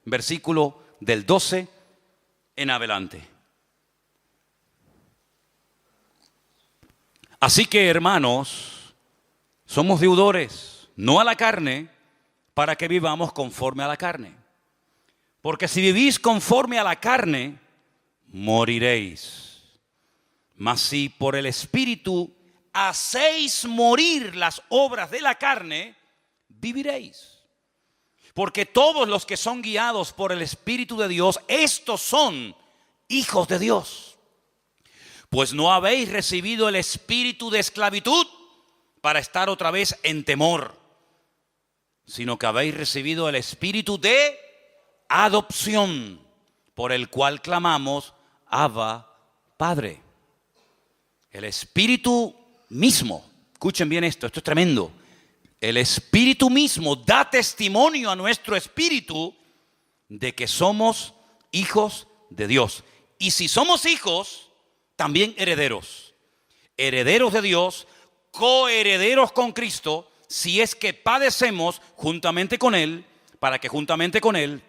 versículo del 12 en adelante. Así que, hermanos, somos deudores, no a la carne, para que vivamos conforme a la carne. Porque si vivís conforme a la carne, moriréis. Mas si por el Espíritu hacéis morir las obras de la carne, viviréis. Porque todos los que son guiados por el Espíritu de Dios, estos son hijos de Dios. Pues no habéis recibido el espíritu de esclavitud para estar otra vez en temor, sino que habéis recibido el espíritu de adopción, por el cual clamamos, Abba, Padre. El espíritu mismo, escuchen bien esto es tremendo. El espíritu mismo da testimonio a nuestro espíritu de que somos hijos de Dios. Y si somos hijos, también herederos. Herederos de Dios, coherederos con Cristo, si es que padecemos juntamente con Él, para que juntamente con Él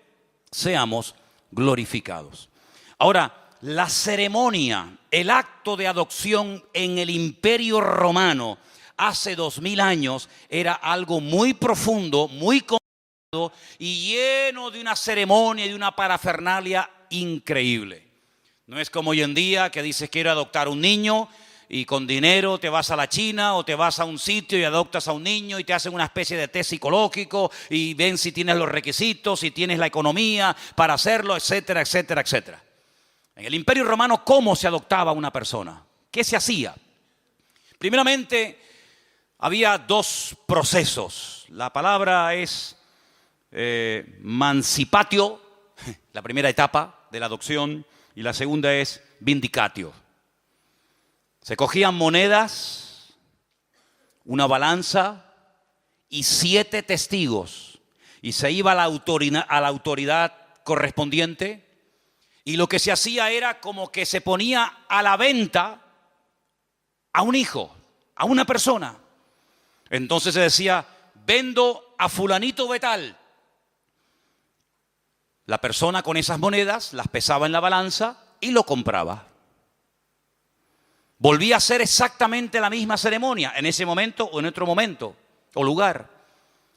seamos glorificados. Ahora, la ceremonia, el acto de adopción en el Imperio Romano hace 2000 años era algo muy profundo, muy complicado y lleno de una ceremonia y de una parafernalia increíble. No es como hoy en día que dices quiero adoptar un niño y con dinero te vas a la China o te vas a un sitio y adoptas a un niño y te hacen una especie de test psicológico y ven si tienes los requisitos, si tienes la economía para hacerlo, etcétera, etcétera, etcétera. En el Imperio Romano, ¿cómo se adoptaba una persona? ¿Qué se hacía? Primeramente, había dos procesos. La palabra es mancipatio, la primera etapa de la adopción, y la segunda es vindicatio. Se cogían monedas, una balanza y 7 testigos. Y se iba a la autoridad correspondiente. Y lo que se hacía era como que se ponía a la venta a un hijo, a una persona. Entonces se decía, vendo a fulanito de tal. La persona con esas monedas las pesaba en la balanza y lo compraba. Volvía a hacer exactamente la misma ceremonia en ese momento o en otro momento o lugar.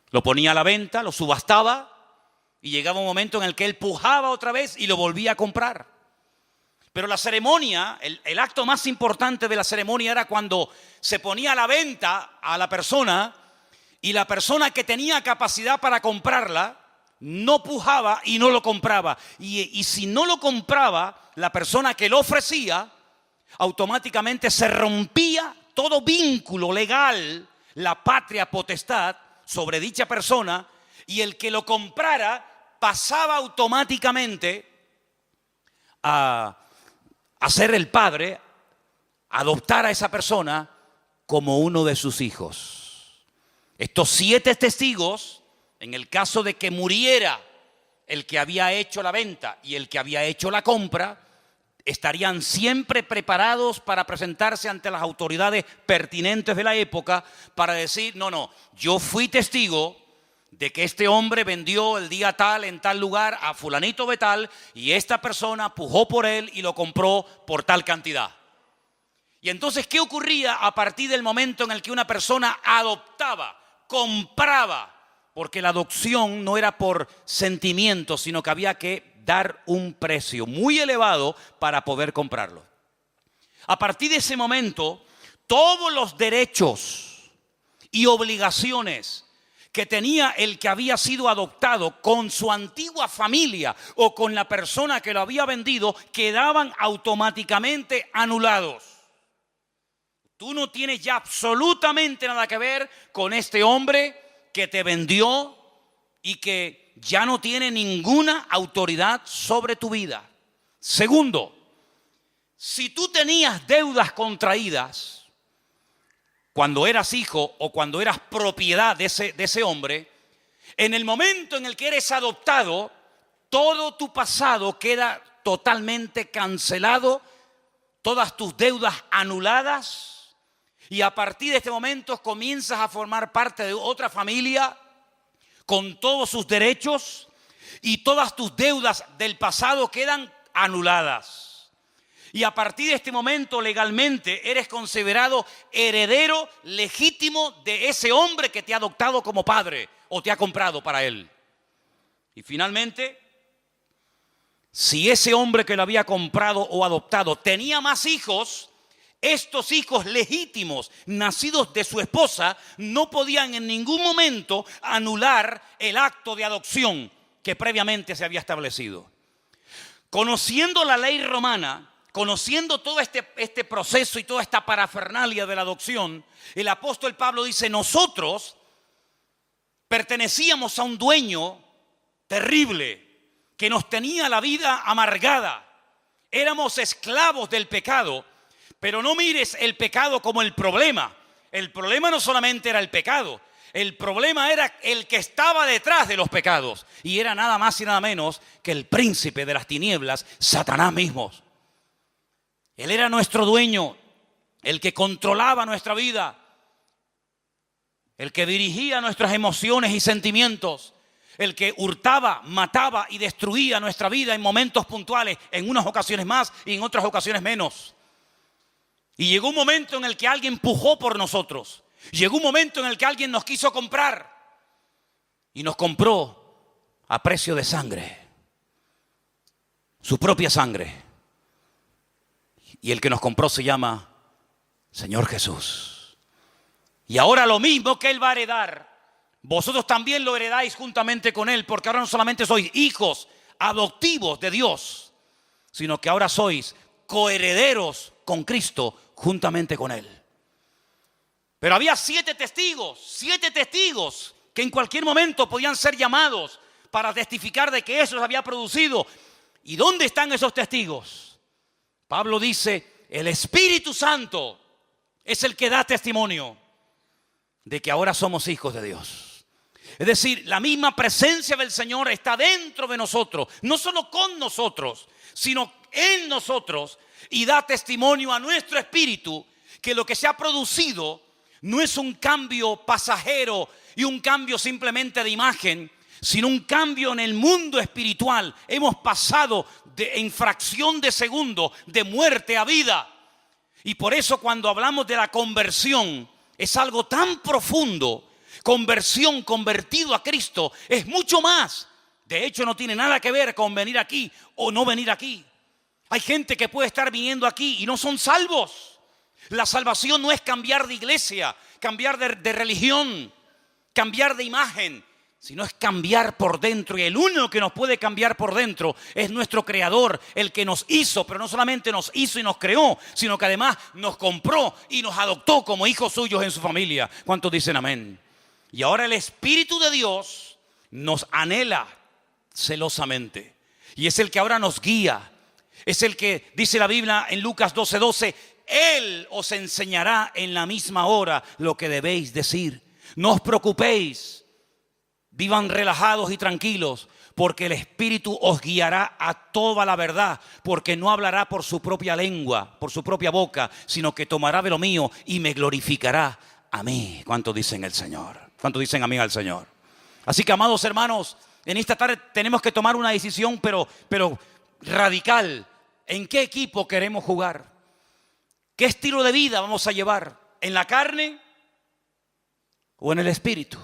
Lo ponía a la venta, lo subastaba y llegaba un momento en el que él pujaba otra vez y lo volvía a comprar. Pero la ceremonia, el acto más importante de la ceremonia era cuando se ponía a la venta a la persona y la persona que tenía capacidad para comprarla no pujaba y no lo compraba. Y si no lo compraba, la persona que lo ofrecía, automáticamente se rompía todo vínculo legal, la patria potestad sobre dicha persona, y el que lo comprara pasaba automáticamente a ser el padre, adoptar a esa persona como uno de sus hijos. Estos 7 testigos, en el caso de que muriera el que había hecho la venta y el que había hecho la compra, estarían siempre preparados para presentarse ante las autoridades pertinentes de la época para decir, no, yo fui testigo de que este hombre vendió el día tal en tal lugar a fulanito de tal y esta persona pujó por él y lo compró por tal cantidad. Y entonces, ¿qué ocurría a partir del momento en el que una persona adoptaba, compraba? Porque la adopción no era por sentimiento, sino que había que dar un precio muy elevado para poder comprarlo. A partir de ese momento, todos los derechos y obligaciones que tenía el que había sido adoptado con su antigua familia o con la persona que lo había vendido quedaban automáticamente anulados. Tú no tienes ya absolutamente nada que ver con este hombre que te vendió y que ya no tiene ninguna autoridad sobre tu vida. Segundo, si tú tenías deudas contraídas cuando eras hijo o cuando eras propiedad de ese hombre, en el momento en el que eres adoptado, todo tu pasado queda totalmente cancelado, todas tus deudas anuladas, y a partir de este momento comienzas a formar parte de otra familia con todos sus derechos y todas tus deudas del pasado quedan anuladas. Y a partir de este momento legalmente eres considerado heredero legítimo de ese hombre que te ha adoptado como padre o te ha comprado para él. Y finalmente, si ese hombre que lo había comprado o adoptado tenía más hijos, estos hijos legítimos nacidos de su esposa no podían en ningún momento anular el acto de adopción que previamente se había establecido. Conociendo la ley romana, conociendo todo este proceso y toda esta parafernalia de la adopción, el apóstol Pablo dice, nosotros pertenecíamos a un dueño terrible que nos tenía la vida amargada. Éramos esclavos del pecado, pero no mires el pecado como el problema. El problema no solamente era el pecado, el problema era el que estaba detrás de los pecados. Y era nada más y nada menos que el príncipe de las tinieblas, Satanás mismo. Él era nuestro dueño, el que controlaba nuestra vida, el que dirigía nuestras emociones y sentimientos, el que hurtaba, mataba y destruía nuestra vida en momentos puntuales, en unas ocasiones más y en otras ocasiones menos. Y llegó un momento en el que alguien pujó por nosotros. Llegó un momento en el que alguien nos quiso comprar y nos compró a precio de sangre, su propia sangre. Y el que nos compró se llama Señor Jesús. Y ahora lo mismo que Él va a heredar, vosotros también lo heredáis juntamente con Él, porque ahora no solamente sois hijos adoptivos de Dios, sino que ahora sois coherederos con Cristo juntamente con Él. Pero había 7 testigos que en cualquier momento podían ser llamados para testificar de que eso se había producido. ¿Y dónde están esos testigos? Pablo dice, el Espíritu Santo es el que da testimonio de que ahora somos hijos de Dios. Es decir, la misma presencia del Señor está dentro de nosotros, no solo con nosotros, sino en nosotros, y da testimonio a nuestro espíritu que lo que se ha producido no es un cambio pasajero y un cambio simplemente de imagen, sino un cambio en el mundo espiritual. Hemos pasado en fracción de segundo de muerte a vida. Y por eso cuando hablamos de la conversión, es algo tan profundo. Conversión, convertido a Cristo, es mucho más. De hecho, no tiene nada que ver con venir aquí o no venir aquí. Hay gente que puede estar viniendo aquí y no son salvos. La salvación no es cambiar de iglesia, cambiar de religión, cambiar de imagen, sino es cambiar por dentro. Y el único que nos puede cambiar por dentro es nuestro Creador, el que nos hizo, pero no solamente nos hizo y nos creó, sino que además nos compró y nos adoptó como hijos suyos en su familia. ¿Cuántos dicen amén? Y ahora el Espíritu de Dios nos anhela celosamente. Y es el que ahora nos guía. Es el que, dice la Biblia en Lucas 12:12, Él os enseñará en la misma hora lo que debéis decir. No os preocupéis, vivan relajados y tranquilos, porque el Espíritu os guiará a toda la verdad, porque no hablará por su propia lengua, por su propia boca, sino que tomará de lo mío y me glorificará a mí. ¿Cuánto dicen el Señor? ¿Cuánto dicen amén al Señor? Así que, amados hermanos, en esta tarde tenemos que tomar una decisión, pero radical. ¿En qué equipo queremos jugar? ¿Qué estilo de vida vamos a llevar? ¿En la carne o en el Espíritu?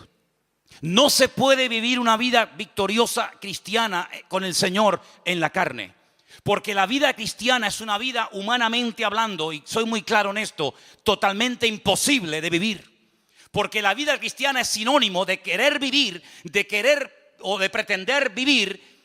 No se puede vivir una vida victoriosa cristiana con el Señor en la carne, porque la vida cristiana es una vida, humanamente hablando, y soy muy claro en esto, totalmente imposible de vivir. Porque la vida cristiana es sinónimo de querer vivir, de querer o de pretender vivir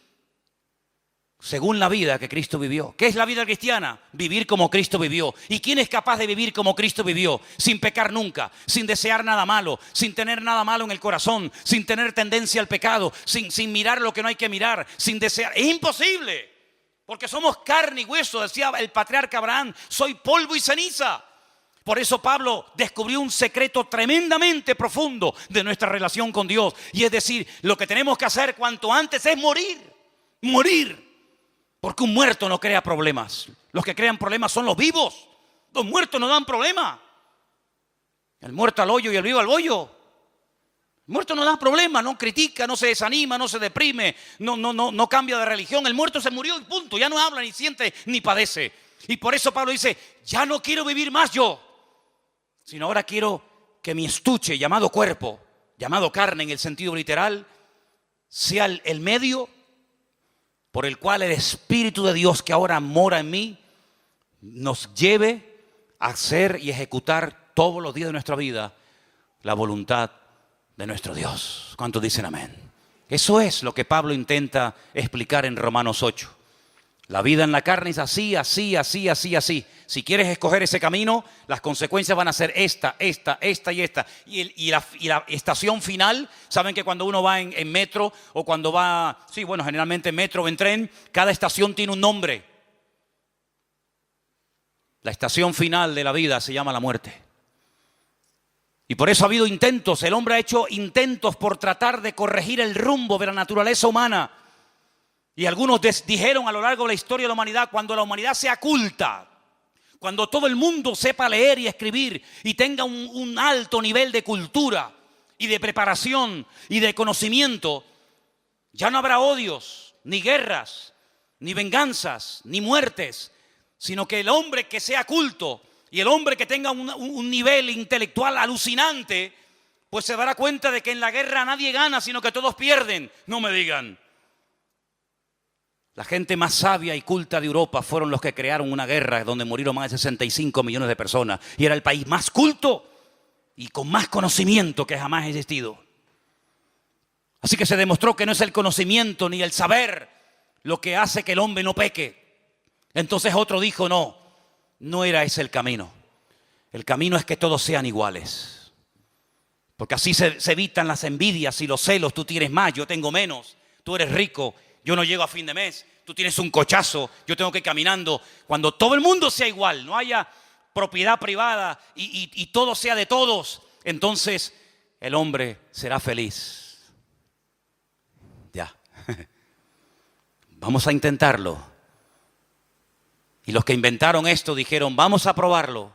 según la vida que Cristo vivió. ¿Qué es la vida cristiana? Vivir como Cristo vivió. ¿Y quién es capaz de vivir como Cristo vivió? Sin pecar nunca, sin desear nada malo, sin tener nada malo en el corazón, sin tener tendencia al pecado, sin mirar lo que no hay que mirar, sin desear. Es imposible, porque somos carne y hueso, decía el patriarca Abraham, soy polvo y ceniza. Por eso Pablo descubrió un secreto tremendamente profundo de nuestra relación con Dios. Y es decir, lo que tenemos que hacer cuanto antes es morir. Porque un muerto no crea problemas. Los que crean problemas son los vivos. Los muertos no dan problema. El muerto al hoyo y el vivo al bollo. El muerto no da problema, no critica, no se desanima, no se deprime, no cambia de religión. El muerto se murió y punto. Ya no habla, ni siente, ni padece. Y por eso Pablo dice, ya no quiero vivir más yo, sino ahora quiero que mi estuche llamado cuerpo, llamado carne en el sentido literal, sea el medio por el cual el Espíritu de Dios que ahora mora en mí nos lleve a hacer y ejecutar todos los días de nuestra vida la voluntad de nuestro Dios. ¿Cuántos dicen amén? Eso es lo que Pablo intenta explicar en Romanos 8. La vida en la carne es así. Si quieres escoger ese camino, las consecuencias van a ser esta y esta. Y la estación final, saben que cuando uno va en metro o cuando va, generalmente en metro o en tren, cada estación tiene un nombre. La estación final de la vida se llama la muerte. Y por eso ha habido intentos, el hombre ha hecho intentos por tratar de corregir el rumbo de la naturaleza humana. Y algunos dijeron a lo largo de la historia de la humanidad, cuando la humanidad sea culta, cuando todo el mundo sepa leer y escribir y tenga un alto nivel de cultura y de preparación y de conocimiento, ya no habrá odios, ni guerras, ni venganzas, ni muertes, sino que el hombre que sea culto y el hombre que tenga un nivel intelectual alucinante, pues se dará cuenta de que en la guerra nadie gana, sino que todos pierden. No me digan. La gente más sabia y culta de Europa fueron los que crearon una guerra donde murieron más de 65 millones de personas. Y era el país más culto y con más conocimiento que jamás ha existido. Así que se demostró que no es el conocimiento ni el saber lo que hace que el hombre no peque. Entonces otro dijo, no era ese el camino. El camino es que todos sean iguales. Porque así se evitan las envidias y los celos. Tú tienes más, yo tengo menos. Tú eres rico, yo no llego a fin de mes. Tú tienes un cochazo, yo tengo que ir caminando. Cuando todo el mundo sea igual, no haya propiedad privada y todo sea de todos, entonces el hombre será feliz. Ya. Vamos a intentarlo. Y los que inventaron esto dijeron, vamos a probarlo.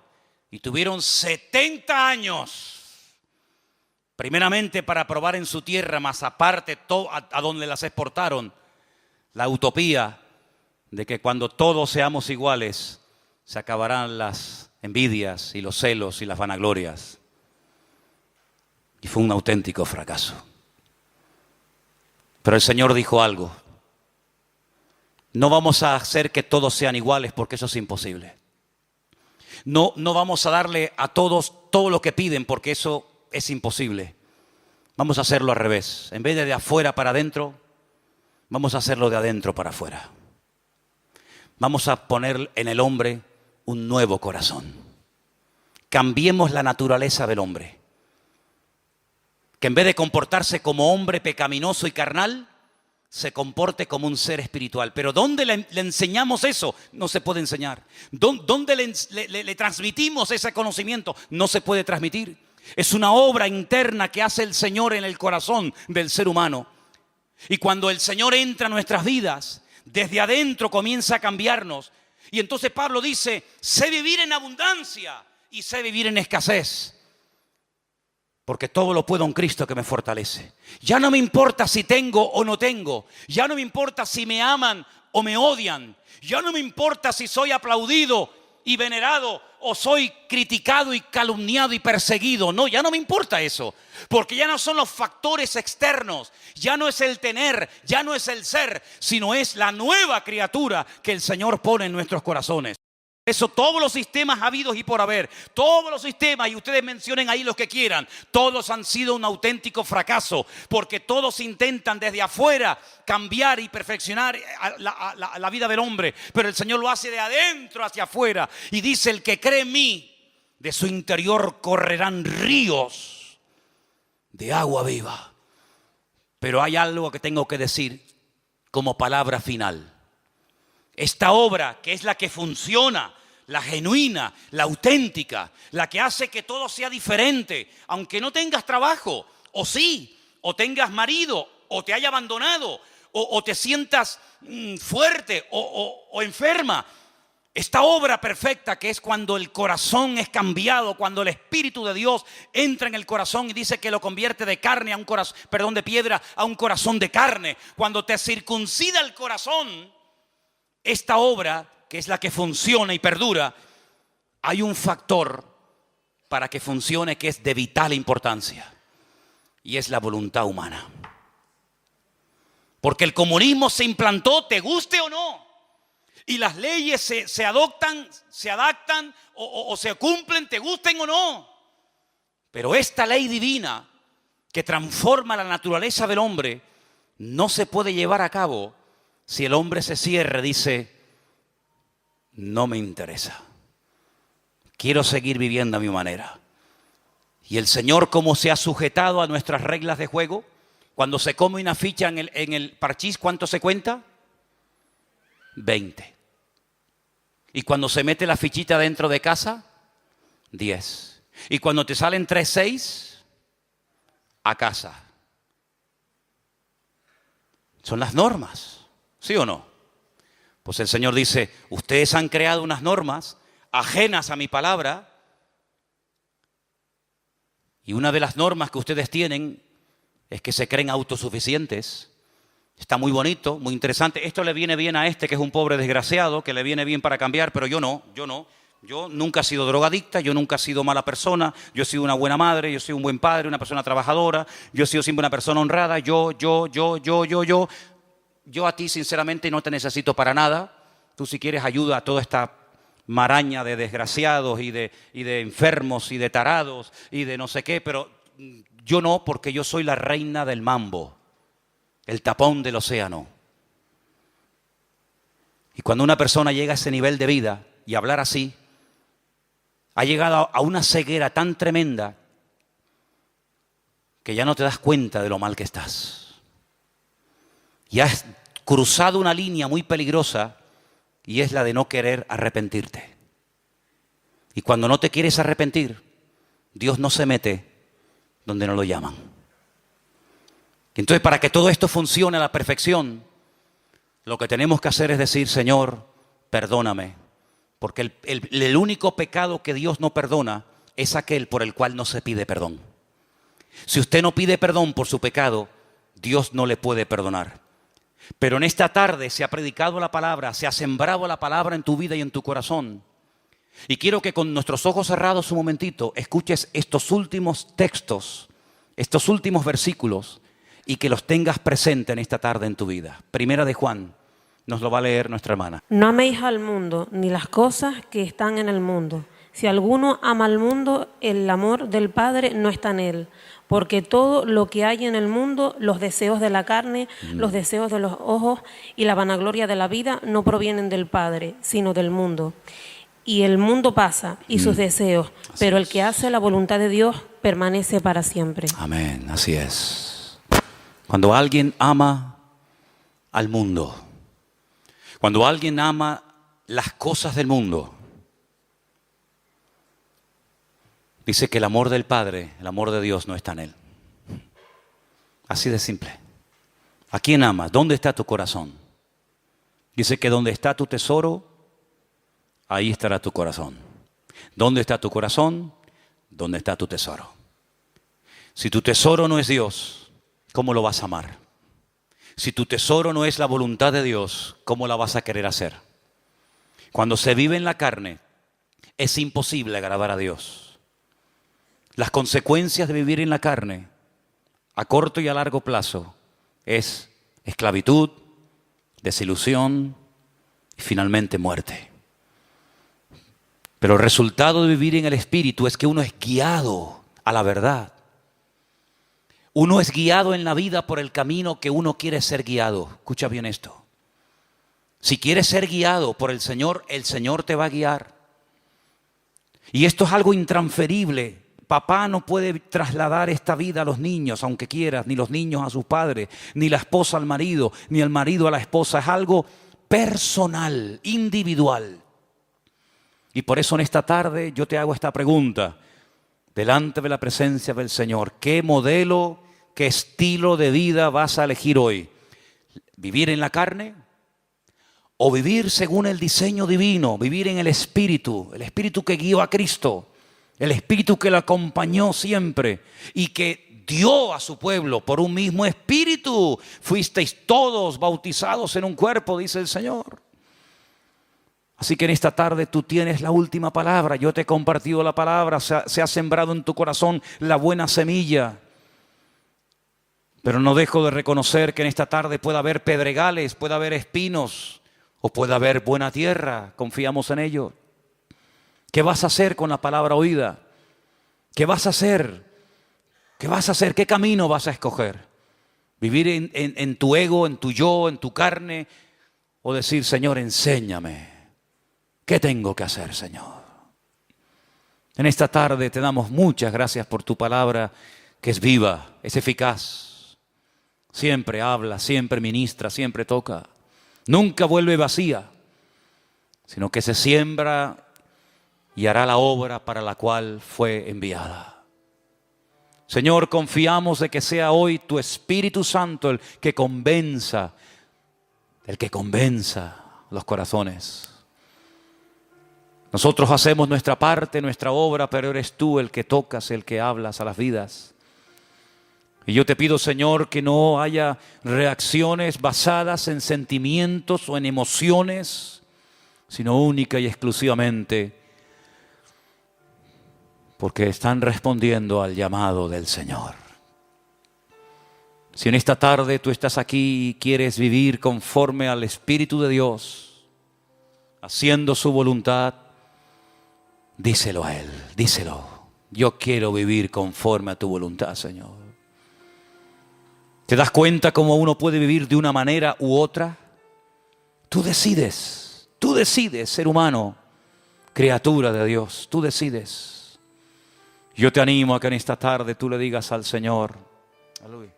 Y tuvieron 70 años. Primeramente para probar en su tierra, más aparte a donde las exportaron. La utopía de que cuando todos seamos iguales, se acabarán las envidias y los celos y las vanaglorias. Y fue un auténtico fracaso. Pero el Señor dijo algo. No vamos a hacer que todos sean iguales porque eso es imposible. No vamos a darle a todos todo lo que piden porque eso es imposible. Vamos a hacerlo al revés. En vez de afuera para adentro, vamos a hacerlo de adentro para afuera. Vamos a poner en el hombre un nuevo corazón. Cambiemos la naturaleza del hombre. Que en vez de comportarse como hombre pecaminoso y carnal, se comporte como un ser espiritual. Pero ¿dónde le enseñamos eso? No se puede enseñar. ¿Dónde le transmitimos ese conocimiento? No se puede transmitir. Es una obra interna que hace el Señor en el corazón del ser humano. Y cuando el Señor entra a nuestras vidas, desde adentro comienza a cambiarnos. Y entonces Pablo dice, sé vivir en abundancia y sé vivir en escasez. Porque todo lo puedo en Cristo que me fortalece. Ya no me importa si tengo o no tengo. Ya no me importa si me aman o me odian. Ya no me importa si soy aplaudido y venerado o soy criticado y calumniado y perseguido. No, ya no me importa eso. Porque ya no son los factores externos. Ya no es el tener, ya no es el ser, sino es la nueva criatura que el Señor pone en nuestros corazones. Eso, todos los sistemas habidos y por haber, todos los sistemas, y ustedes mencionen ahí los que quieran, todos han sido un auténtico fracaso, porque todos intentan desde afuera cambiar y perfeccionar la vida del hombre, pero el Señor lo hace de adentro hacia afuera, y dice, el que cree en mí, de su interior correrán ríos de agua viva. Pero hay algo que tengo que decir como palabra final. Esta obra, que es la que funciona, la genuina, la auténtica, la que hace que todo sea diferente, aunque no tengas trabajo, o sí, o tengas marido, o te haya abandonado, o te sientas fuerte o enferma. Esta obra perfecta, que es cuando el corazón es cambiado, cuando el Espíritu de Dios entra en el corazón y dice que lo convierte de carne a un corazón, de piedra a un corazón de carne. Cuando te circuncida el corazón, esta obra, que es la que funciona y perdura, hay un factor para que funcione que es de vital importancia, y es la voluntad humana. Porque el comunismo se implantó, te guste o no, y las leyes se adoptan, se adaptan o se cumplen, te gusten o no. Pero esta ley divina que transforma la naturaleza del hombre no se puede llevar a cabo si el hombre se cierra y dice, no me interesa, quiero seguir viviendo a mi manera. Y el Señor, como se ha sujetado a nuestras reglas de juego, cuando se come una ficha en el parchís, ¿cuánto se cuenta? 20. Y cuando se mete la fichita dentro de casa, 10. Y cuando te salen 3-6, a casa. Son las normas, ¿sí o no? Pues el Señor dice, ustedes han creado unas normas ajenas a mi palabra, y una de las normas que ustedes tienen es que se creen autosuficientes. Está muy bonito, muy interesante. Esto le viene bien a este que es un pobre desgraciado, que le viene bien para cambiar, pero yo no. Yo nunca he sido drogadicta, yo nunca he sido mala persona, yo he sido una buena madre, yo soy un buen padre, una persona trabajadora, yo he sido siempre una persona honrada, yo. Yo a ti sinceramente no te necesito para nada. Tú si quieres ayuda a toda esta maraña de desgraciados y de enfermos y de tarados y de no sé qué, pero yo no, porque yo soy la reina del mambo, el tapón del océano. Y cuando una persona llega a ese nivel de vida y hablar así, ha llegado a una ceguera tan tremenda que ya no te das cuenta de lo mal que estás. Y has cruzado una línea muy peligrosa, y es la de no querer arrepentirte. Y cuando no te quieres arrepentir, Dios no se mete donde no lo llaman. Entonces, para que todo esto funcione a la perfección, lo que tenemos que hacer es decir, Señor, perdóname. Porque el único pecado que Dios no perdona es aquel por el cual no se pide perdón. Si usted no pide perdón por su pecado, Dios no le puede perdonar. Pero en esta tarde se ha predicado la palabra, se ha sembrado la palabra en tu vida y en tu corazón. Y quiero que con nuestros ojos cerrados un momentito escuches estos últimos textos, estos últimos versículos, y que los tengas presente en esta tarde en tu vida. Primera de Juan, nos lo va a leer nuestra hermana. No améis al mundo, ni las cosas que están en el mundo. Si alguno ama al mundo, el amor del Padre no está en él. Porque todo lo que hay en el mundo, los deseos de la carne, los deseos de los ojos y la vanagloria de la vida, no provienen del Padre, sino del mundo. Y el mundo pasa y sus deseos, pero el que hace la voluntad de Dios permanece para siempre. Amén, así es. Cuando alguien ama al mundo, cuando alguien ama las cosas del mundo, dice que el amor del Padre, el amor de Dios no está en él. Así de simple. ¿A quién amas? ¿Dónde está tu corazón? Dice que donde está tu tesoro, ahí estará tu corazón. ¿Dónde está tu corazón? ¿Dónde está tu tesoro? Si tu tesoro no es Dios, ¿cómo lo vas a amar? Si tu tesoro no es la voluntad de Dios, ¿cómo la vas a querer hacer? Cuando se vive en la carne, es imposible agradar a Dios. Las consecuencias de vivir en la carne, a corto y a largo plazo, es esclavitud, desilusión y finalmente muerte. Pero el resultado de vivir en el Espíritu es que uno es guiado a la verdad. Uno es guiado en la vida por el camino que uno quiere ser guiado. Escucha bien esto. Si quieres ser guiado por el Señor te va a guiar. Y esto es algo intransferible. Papá no puede trasladar esta vida a los niños, aunque quieras, ni los niños a sus padres, ni la esposa al marido, ni el marido a la esposa. Es algo personal, individual. Y por eso en esta tarde yo te hago esta pregunta, delante de la presencia del Señor. ¿Qué modelo, qué estilo de vida vas a elegir hoy? ¿Vivir en la carne? ¿O vivir según el diseño divino? Vivir en el Espíritu que guió a Cristo. El Espíritu que lo acompañó siempre y que dio a su pueblo por un mismo Espíritu. Fuisteis todos bautizados en un cuerpo, dice el Señor. Así que en esta tarde tú tienes la última palabra. Yo te he compartido la palabra, se ha sembrado en tu corazón la buena semilla. Pero no dejo de reconocer que en esta tarde puede haber pedregales, puede haber espinos o puede haber buena tierra. Confiamos en ello. ¿Qué vas a hacer con la palabra oída? ¿Qué vas a hacer? ¿Qué vas a hacer? ¿Qué camino vas a escoger? ¿Vivir en tu ego, en tu yo, en tu carne? ¿O decir, Señor, enséñame? ¿Qué tengo que hacer, Señor? En esta tarde te damos muchas gracias por tu palabra, que es viva, es eficaz. Siempre habla, siempre ministra, siempre toca. Nunca vuelve vacía, sino que se siembra y hará la obra para la cual fue enviada. Señor, confiamos de que sea hoy tu Espíritu Santo el que convenza los corazones. Nosotros hacemos nuestra parte, nuestra obra, pero eres tú el que tocas, el que hablas a las vidas. Y yo te pido, Señor, que no haya reacciones basadas en sentimientos o en emociones, sino única y exclusivamente porque están respondiendo al llamado del Señor. Si en esta tarde tú estás aquí y quieres vivir conforme al Espíritu de Dios, haciendo su voluntad, díselo a Él, díselo. Yo quiero vivir conforme a tu voluntad, Señor. ¿Te das cuenta cómo uno puede vivir de una manera u otra? Tú decides, ser humano, criatura de Dios, tú decides. Yo te animo a que en esta tarde tú le digas al Señor, aleluya,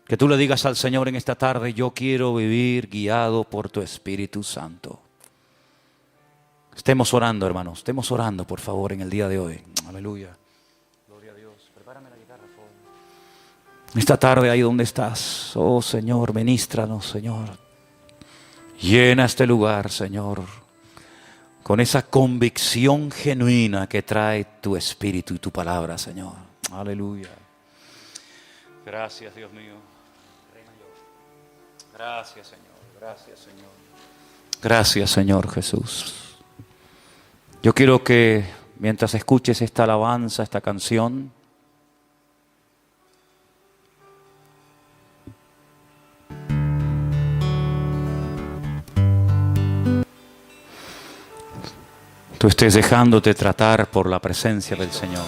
que tú le digas al Señor en esta tarde, yo quiero vivir guiado por tu Espíritu Santo. Estemos orando, hermanos, estemos orando, por favor, en el día de hoy. Aleluya. Gloria a Dios. Prepárame la guitarra, por favor. Esta tarde, ahí donde estás, oh Señor, ministranos, Señor. Llena este lugar, Señor, con esa convicción genuina que trae tu Espíritu y tu palabra, Señor. Aleluya. Gracias, Dios mío. Gracias, Señor. Gracias, Señor. Gracias, Señor Jesús. Yo quiero que mientras escuches esta alabanza, esta canción, tú estés dejándote tratar por la presencia del Señor.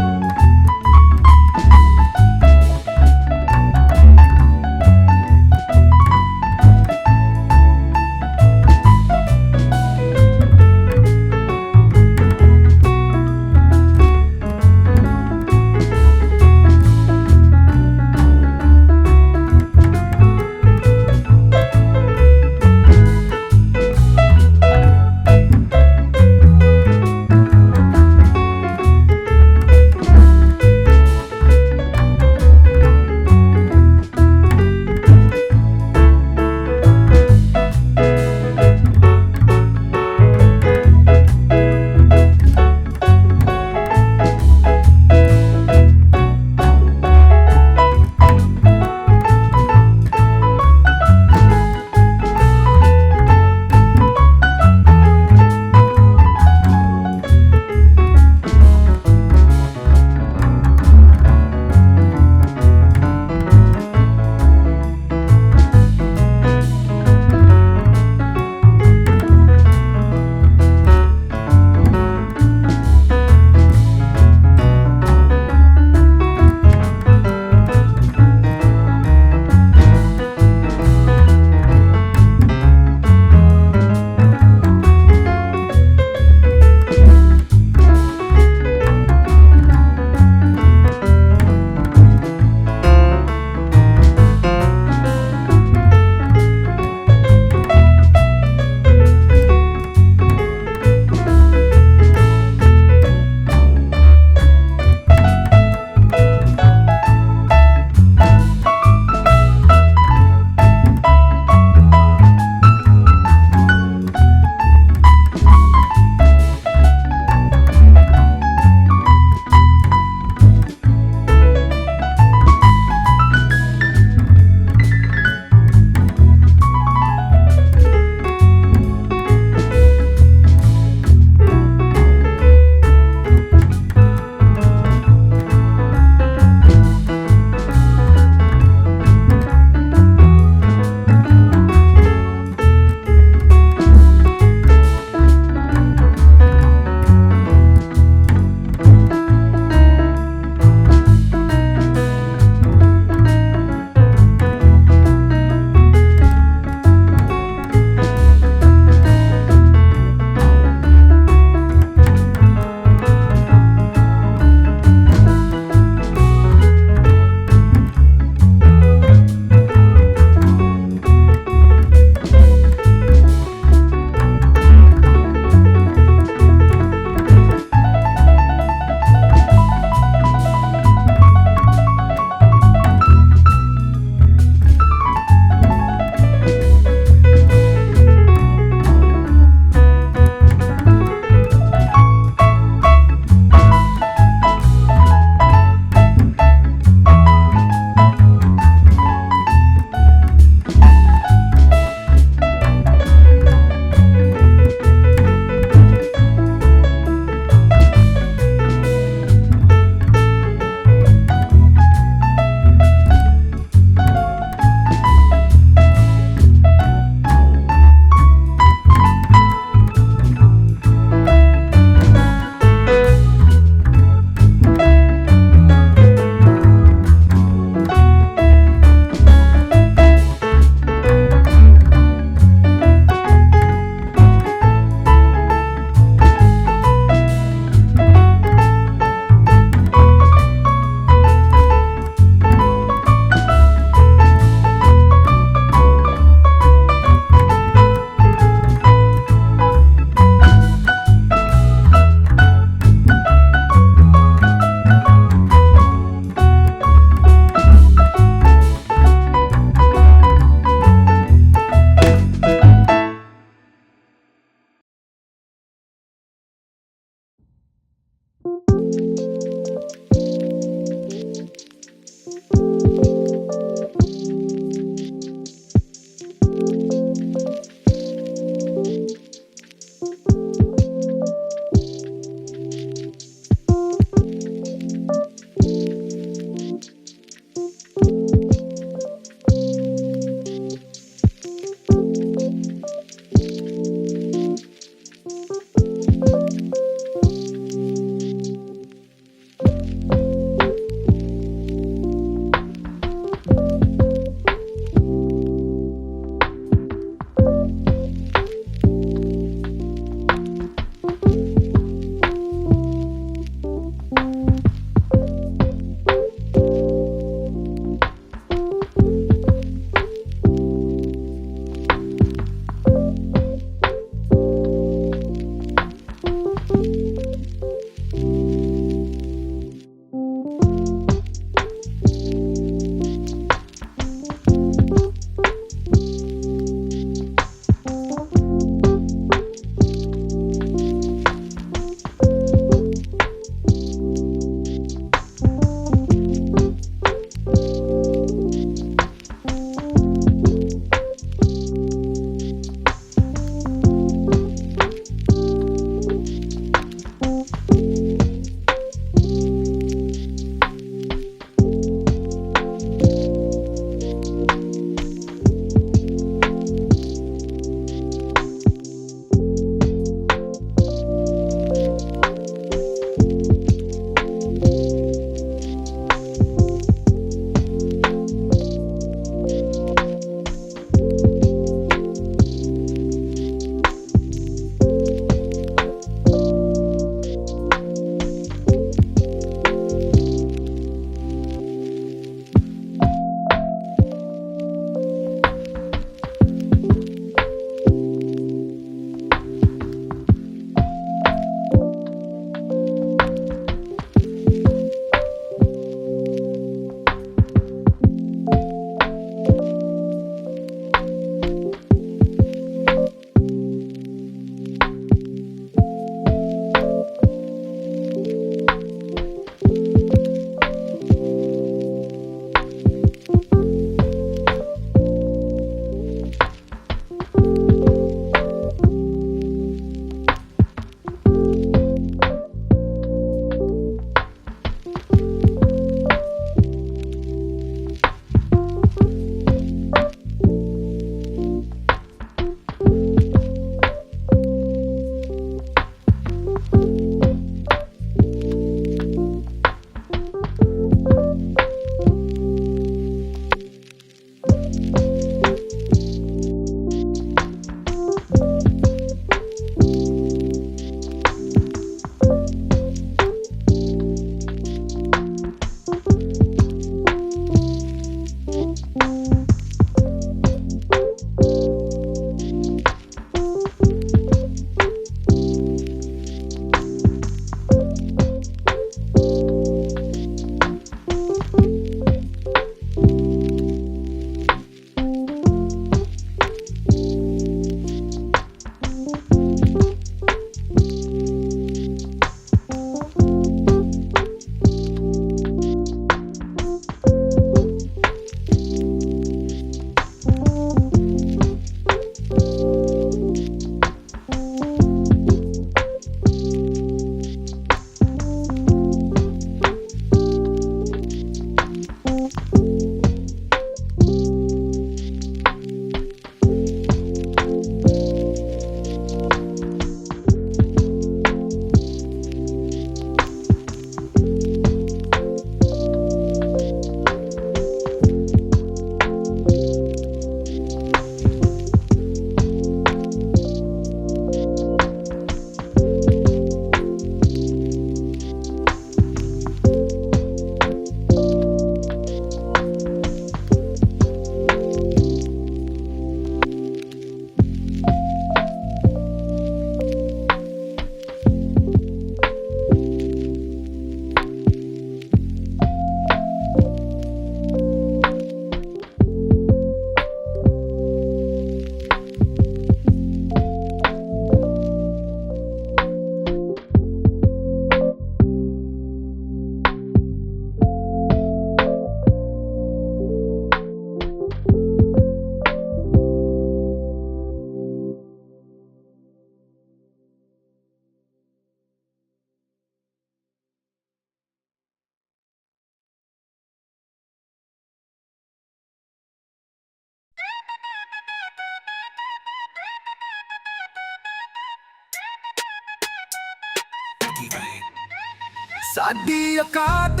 ਸਾਡੀ ਔਕਾਤ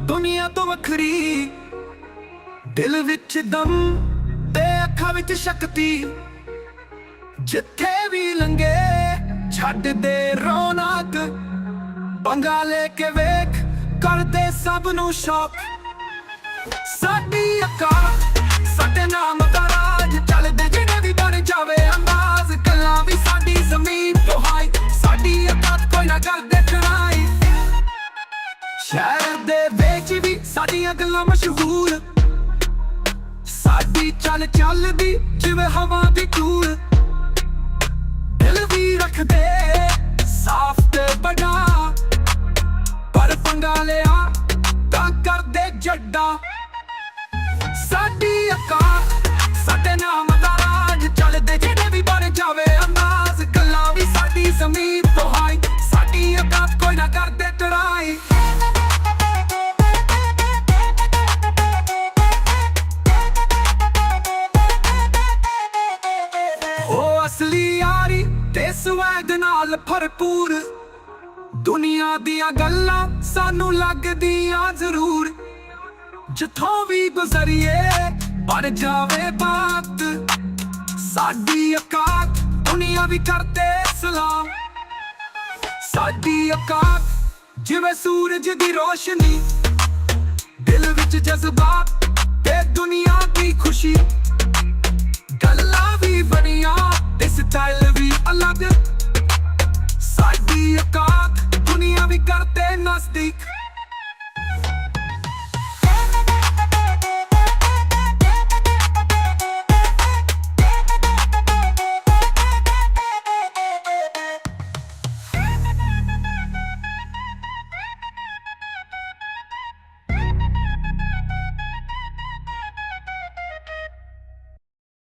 ਦੁਨੀਆ ਤੋਂ ਵੱਖਰੀ, ਦਿਲ ਵਿੱਚ ਦਮ ਤੇ ਅੱਖਾਂ ਵਿੱਚ ਸ਼ਕਤੀ। ਜਿੱਥੇ ਵੀ ਲੰਘੇ ਛੱਡ ਦੇ ਰੌਣਕ, ਪੰਗਾ ਲੈ ਕੇ ਵੇਖ ਕਰਦੇ ਸਭ ਨੂੰ ਸ਼ੌਕ। ਸਾਡੀ ਔਕਾਤ ਸਾਡੇ ਨਾਮ ਦਾ ਰਾਜ, ਚੱਲਦੇ ਜਿਹੜੇ ਵੀ ਬਣ ਜਾਵੇ ਅੰਦਾਜ਼। ਗੱਲਾਂ ਵੀ ਸਾਡੀ ਜ਼ਮੀਨ ਤੋਂ ਹਾਈ, ਸਾਡੀ ਔਕਾਤ ਕੋਈ ਨਾ ਕਰਦੇ ਟਰਾਈ। ਸ਼ਹਿਰ ਦੇ ਵਿੱਚ ਵੀ ਸਾਡੀਆਂ ਗੱਲਾਂ ਮਸ਼ਹੂਰ, ਸਾਡੀ ਚੱਲ ਚੱਲਦੀ ਜਿਵੇਂ ਹਵਾ ਦੀ ਧੂੜ। ਦਿਲ ਵੀ ਰੱਖਦੇ ਸਾਫ਼ ਤੇ ਵੱਡਾ, ਪਰ ਪੰਗਾ ਲਿਆ ਤਾਂ ਕਰਦੇ ਜੱਡਾ। ਸਾਡੀ ਔਕਾਤ ਸਾਡੇ ਨਾਮ ਦਾ ਰਾਜ, ਚੱਲਦੇ ਜਿਹੜੇ ਵੀ ਬਣ ਜਾਵੇ ਅੰਦਾਜ਼। ਗੱਲਾਂ ਵੀ ਸਾਡੀ ਜ਼ਮੀਨ ਤੋਂ ਹਾਈ, ਸਾਡੀ ਔਕਾਤ ਕੋਈ ਨਾ ਕਰਦੇ ਟਰਾਈ। ਉਹ ਅਸਲੀ ਯਾਰੀ ਤੇ ਸਵੈਗ ਨਾਲ ਭਰਪੂਰ, ਦੁਨੀਆ ਦੀਆਂ ਗੱਲਾਂ ਸਾਨੂੰ ਲੱਗਦੀਆਂ ਜ਼ਰੂਰ। ਜਿੱਥੋਂ ਵੀ ਗੁਜ਼ਰੀਏ ਬਣ ਜਾਵੇ ਬਾਤ, ਸਾਡੀ ਔਕਾਤ ਦੁਨੀਆ ਵੀ ਕਰਦੇ ਸਲਾਮ। ਸਾਡੀ ਔਕਾਤ ਜਿਵੇਂ ਸੂਰਜ ਦੀ ਰੋਸ਼ਨੀ, ਦਿਲ ਵਿੱਚ ਜਜ਼ਬਾਤ ਤੇ ਦੁਨੀਆ ਦੀ ਖੁਸ਼ੀ। ਗੱਲਾਂ ਵੀ ਬਣੀਆਂ ਤੇ ਸਟਾਈਲ ਵੀ ਅਲੱਗ, ਸਾਡੀ ਔਕਾਤ ਦੁਨੀਆ ਵੀ ਕਰਦੇ ਨਜ਼ਦੀਕ।